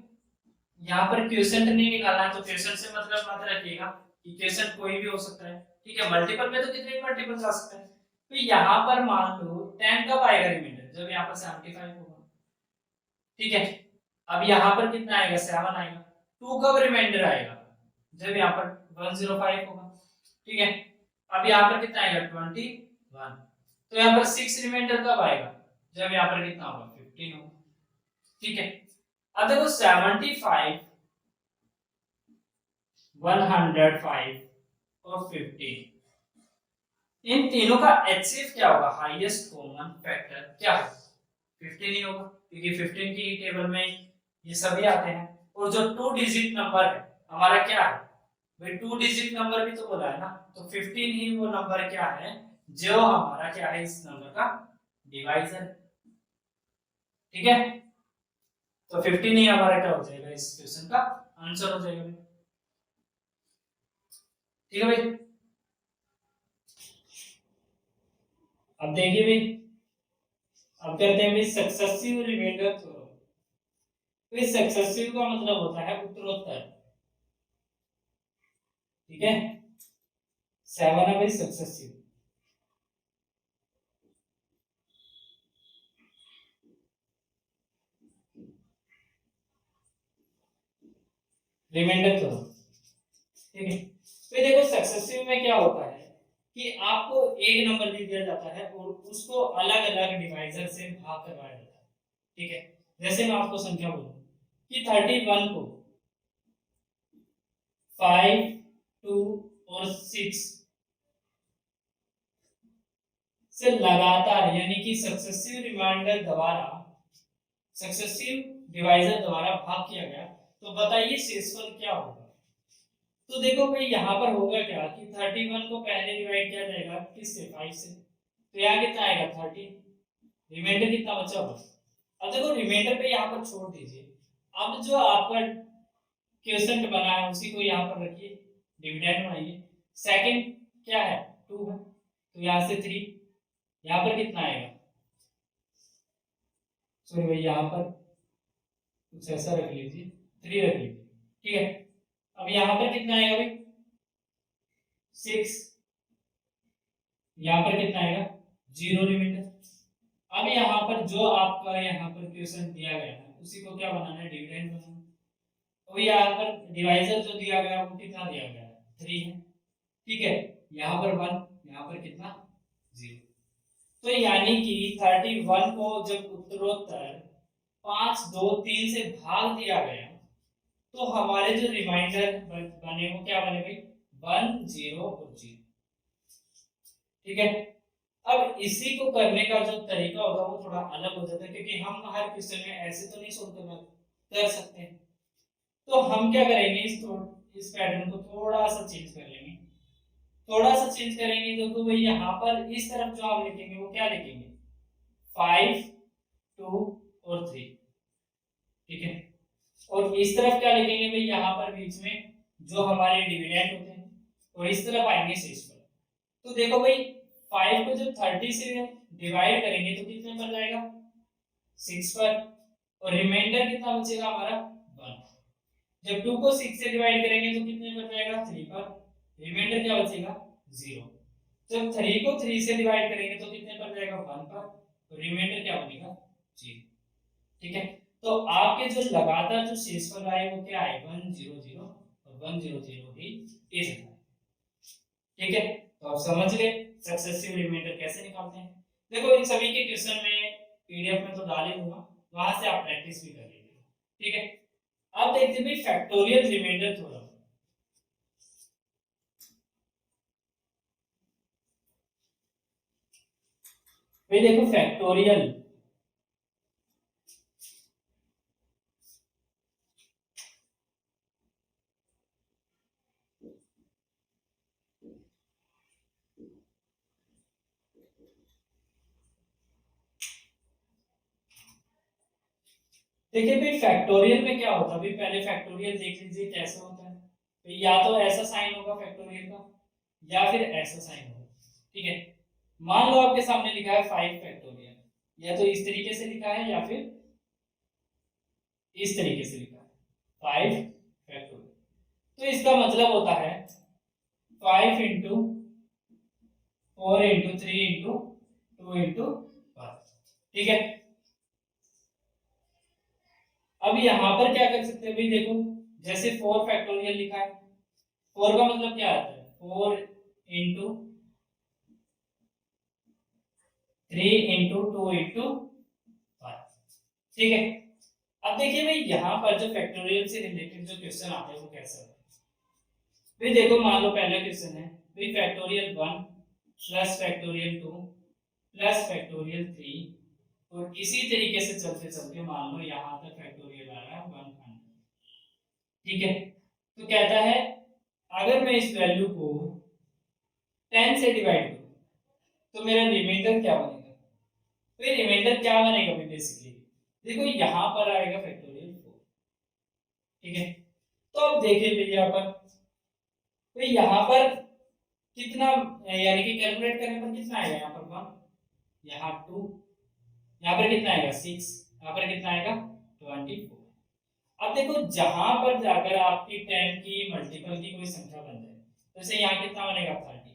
A: यहाँ पर क्वेश्चन नहीं निकालना है, तो क्वेश्चन से मतलब मत रखिएगा कि क्वेश्चन कोई भी हो सकता है। ठीक है, मल्टीपल में तो कितने भी मल्टीपल आ सकता है। तो यहाँ पर मान लो 10 कब आएगा रिमाइंडर, जब यहाँ पर 75 होगा। ठीक है, अब यहाँ पर कितना आएगा, 7 आएगा। 2 कब रिमाइंडर आएगा, जब यहाँ पर 105 होगा, ठीक है। अब यहाँ पर कितना आएगा 21, तो यहाँ पर 6 रिमाइंडर कब आएगा, जब यहाँ पर कितना होगा 15 होगा, ठीक है। अब देखो 75, 105 और 15, इन तीनों का HCF क्या होगा, हाईएस्ट कॉमन फैक्टर क्या होगा, 15 ही होगा, क्योंकि 15 की टेबल में ये सभी आते हैं। और जो 2 डिजिट नंबर है हमारा क्या है भाई, 2 डिजिट नंबर भी तो बोला है ना, तो 15 ही वो नंबर क्या है जो हमारा क्या है इस नंबर का डिवाइजर, ठीक है। तो 15 ही हमारा क्या हो जाएगा इस क्वेश्चन का आंसर हो जाएगा, ठीक है भाई। अब देखिए भाई, अब करते हैं भाई सक्सेसिव रिमाइंडर थ्योरम। तो सक्सेसिव का मतलब होता है उत्तरोत्तर, ठीक है। 7 है भाई सक्सेसिव, रिमाइंडर थ्योरम, ठीक है। तो देखो सक्सेसिव में क्या होता है कि आपको एक नंबर दे दिया जाता है और उसको अलग अलग डिवाइजर से भाग करवाया जाता है, ठीक है। जैसे मैं आपको संख्या बोलूं कि 31 को 5, 2 और 6 से लगातार यानी कि सक्सेसिव रिमाइंडर द्वारा, सक्सेसिव डिवाइजर द्वारा भाग किया गया, तो बताइए शेषफल क्या होगा। तो देखो भाई यहाँ पर होगा क्या कि 31 को पहले डिवाइड किया जाएगा किससे, 5 से, तो यहाँ कितना आएगा 30, रिमाइंडर कितना बचा होगा। अब देखो रिमाइंडर पे यहाँ पर छोड़ दीजिए, अब जो आपका क्वेश्चन बना है उसी को यहाँ पर रखिए, डिविडेंड बनाइए। सेकंड क्या है 2 है, तो यहाँ से 3, यहाँ पर कितना आएगा, सॉरी भाई यहाँ पर कुछ ऐसा रख लीजिए, 3 रख लीजिए, ठीक है। अब यहाँ पर कितना आएगा भाई 6, यहाँ पर कितना आएगा 0 रिमाइंडर। अब यहाँ पर जो आपका यहाँ पर क्वेश्चन दिया गया है उसी को क्या बनाना है, डिविडेंड बनाना है। तो यहाँ पर डिवाइजर जो दिया गया है वो कितना दिया गया है 3 है, ठीक है। यहाँ पर 1, यहाँ पर कितना 0। तो यानी कि 31 को जब उत्तरोत्तर 5, 2, 3 से भाग दिया गया, तो हमारे जो रिमाइंडर बने वो क्या बने भाई 1, 0 और 0, ठीक है। अब इसी को करने का जो तरीका होगा वो थोड़ा अलग हो जाता है, क्योंकि हम हर क्वेश्चन में ऐसे तो नहीं सोल्व कर सकते हैं। तो हम क्या करेंगे, इस पैटर्न को थोड़ा सा चेंज कर लेंगे, थोड़ा सा चेंज करेंगे तो भाई यहाँ पर इस तरफ जो हम लिखेंगे वो क्या लिखेंगे 5, 2 और 3, ठीक है। और इस तरफ क्या लिखेंगे भाई, यहाँ पर बीच में जो हमारे डिविडेंड होते हैं, और इस तरफ आएंगे शेषफल। तो देखो भाई 5 को जब 30 से डिवाइड करेंगे तो कितने पर जाएगा 6 पर, और रिमाइंडर कितना बचेगा हमारा 1। जब 2 को 6 से डिवाइड करेंगे तो कितने पर जाएगा 3 पर, रिमाइंडर क्या बचेगा 0। जब 3 को 3 से डिवाइड करेंगे तो कितने पर जाएगा 1 पर, तो रिमाइंडर क्या बनेगा 0, ठीक है। तो आपके जो लगातार जो शेषफल आए वो क्या है 1, 0, 0 और 1, 0, 0 ही इस है, ठीक है। तो आप समझ गए सक्सेसिव रिमाइंडर कैसे निकालते हैं। देखो इन सभी के क्वेश्चन में पीडीएफ में तो डाले दूंगा, वहां से आप प्रैक्टिस भी कर लीजिए, ठीक है। अब देखते हैं फैक्टोरियल रिमाइंडर थ्योरम। भाई देखो फैक्टोरियल, देखिए भाई फैक्टोरियल में क्या होता है, भाई पहले फैक्टोरियल देख लीजिए कैसे होता है। तो या तो ऐसा साइन होगा फैक्टोरियल का, या फिर ऐसा साइन होगा, ठीक है। मान लो आपके सामने लिखा है 5 फैक्टोरियल, या तो इस तरीके से लिखा है या फिर इस तरीके से लिखा है 5 फैक्टोरियल। तो इसका मतलब होता है 5 इंटू 4 इंटू 3 इंटू 2 इंटू 1, ठीक है। अब यहां पर क्या कर सकते हैं भाई, देखो जैसे 4 फैक्टोरियल लिखा है 4 का मतलब क्या आता है, 4 इंटू 3 इंटू 2 इंटू 5। ठीक है, अब देखिए भाई यहाँ पर जो फैक्टोरियल से रिलेटेड जो क्वेश्चन आते हैं वो कैसे होते हैं। भाई देखो मान लो पहला क्वेश्चन है भाई factorial 1 plus factorial 2 plus factorial 3, और इसी तरीके से चलते चलते मान लो यहाँ तक फैक्टोरियल आ रहा है 100। ठीक है, तो कहता है अगर मैं इस वैल्यू को 10 से डिवाइड करूं तो मेरा रिमाइंडर क्या बनेगा। तो ये रिमाइंडर क्या बनेगा भाई बेसिकली, देखो यहाँ पर आएगा फैक्टोरियल 4। ठीक है, तो अब देखिए भैया यहाँ पर, तो यहाँ पर कितना, यानी कि कैलकुलेट करने पर कितना आएगा, यहाँ पर 1, यहाँ 2, यहाँ पर कितना आएगा 6, यहाँ पर कितना आएगा 24। अब देखो जहां पर जाकर आपकी 10 की मल्टीपल की कोई संख्या बन जाए, जैसे यहाँ कितना बनेगा 30,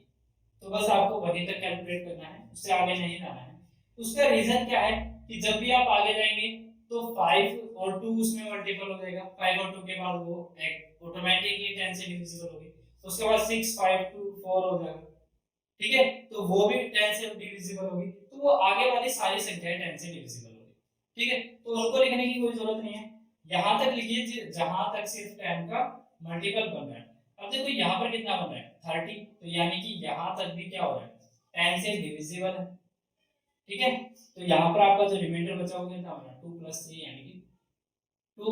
A: तो बस आपको वहीं तक कैलकुलेट करना है, उससे आगे नहीं जाना है। उसका रीजन क्या है कि जब भी आप आगे जाएंगे तो 5 और 2 उसमें मल्टीपल हो जाएगा, 5 और 2 के बाद वो ऑटोमेटिकली 10 से डिविजिबल होगी, उसके बाद 6 5 2 4 हो जाएगा। ठीक है, तो वो भी 10 से डिविजिबल होगी, तो वो आगे वाली सारी संख्याएं 10 से डिविजिबल होगी। ठीक है, तो उनको लिखने की कोई जरूरत नहीं है, यहां तक लिखिए जहां तक सिर्फ 10 का मल्टीपल बन रहा है। अब देखो यहाँ पर कितना बन रहा है 30, तो यानी कि यहाँ तक भी क्या हो रहा है 10 से डिविजिबल है। ठीक है, तो यहाँ पर आपका जो रिमाइंडर बचा होगा कितना बना 2 + 3 यानी कि 2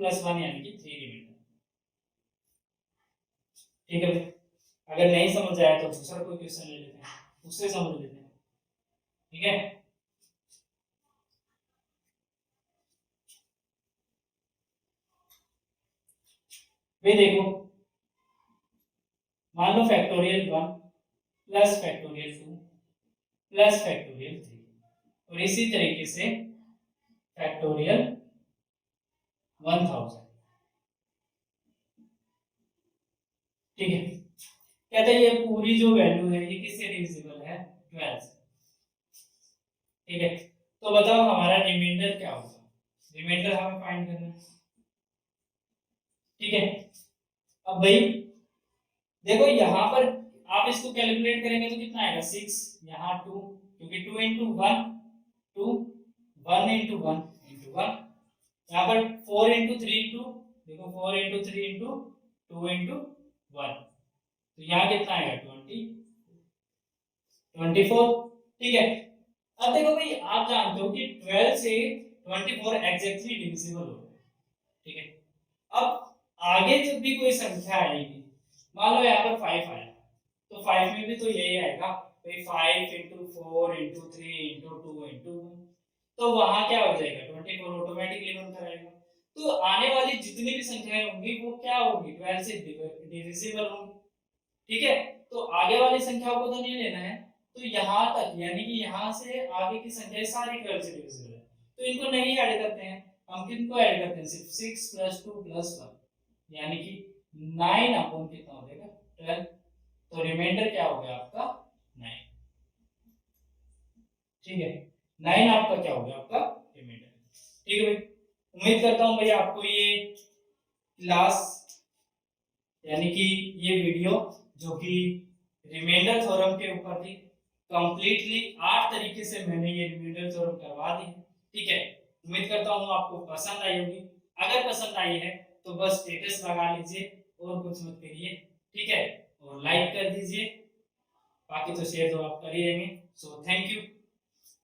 A: + 1 यानी कि 3 रिमाइंडर। ठीक है, अगर नहीं समझ आया तो दूसरा कोई क्वेश्चन ले लेते हैं, उससे समझ लेते हैं। ठीक है, वे देखो मान लो factorial 1 plus factorial 2 plus factorial 3, और इसी तरीके से फैक्टोरियल 1000। ठीक है, कहते हैं ये पूरी जो वैल्यू है ये किससे डिविजिबल है 12 से। ठीक है, तो बताओ हमारा रिमाइंडर क्या होगा, रिमाइंडर हमें फाइंड करना है। ठीक है, अब भाई देखो यहाँ पर आप इसको कैलकुलेट करेंगे तो कितना आएगा 6, यहाँ 2, क्योंकि 2 इंटू 1 2, 1 इंटू 1 इंटू 1, यहाँ पर 4 इंटू 3 इंटू, देखो 4 इंटू 3 इंटू 2 इंटू 1, तो यहाँ कितना आएगा 24। ठीक है, अब देखो भाई आप जानते हो कि 12 से 24 एग्जैक्टली डिविजिबल हो रहा है। ठीक है, अब आगे जब भी कोई संख्या आएगी, मान लो यहाँ पर 5 आया, तो 5 में भी तो यही आएगा भाई 5 इंटू 4 इंटू 3 इंटू 2 इंटू 1, तो वहां क्या हो जाएगा 24 ऑटोमेटिकली बनकर आएगा। तो आने वाली जितनी भी संख्याएं होंगी वो क्या होंगी 12 से डिविजिबल होंगी। ठीक है, तो आगे वाली संख्याओं को तो नहीं लेना है, तो यहाँ तक यानी कि यहाँ से आगे की संख्याएं सारी 12 से डिविजिबल है, तो इनको नहीं ऐड करते हैं, हम किनको ऐड करते हैं सिर्फ 6 + 2 + 1, यानी कि 9 अपॉन कितना हो जाएगा 12, तो रिमाइंडर क्या हो गया आपका 9। ठीक है, 9 आपका क्या हो गया आपका रिमाइंडर। ठीक है भाई, उम्मीद करता हूँ भाई आपको ये क्लास यानी कि ये वीडियो जो कि रिमाइंडर थ्योरम के ऊपर थी, कंप्लीटली 8 तरीके से मैंने ये रिमाइंडर थ्योरम करवा दी है। ठीक है, उम्मीद करता हूँ आपको पसंद आई होगी, अगर पसंद आई है तो बस स्टेटस लगा लीजिए और कुछ मत करिए। ठीक है, और लाइक कर दीजिए, बाकी तो शेयर तो आप कर ही देंगे। So thank you.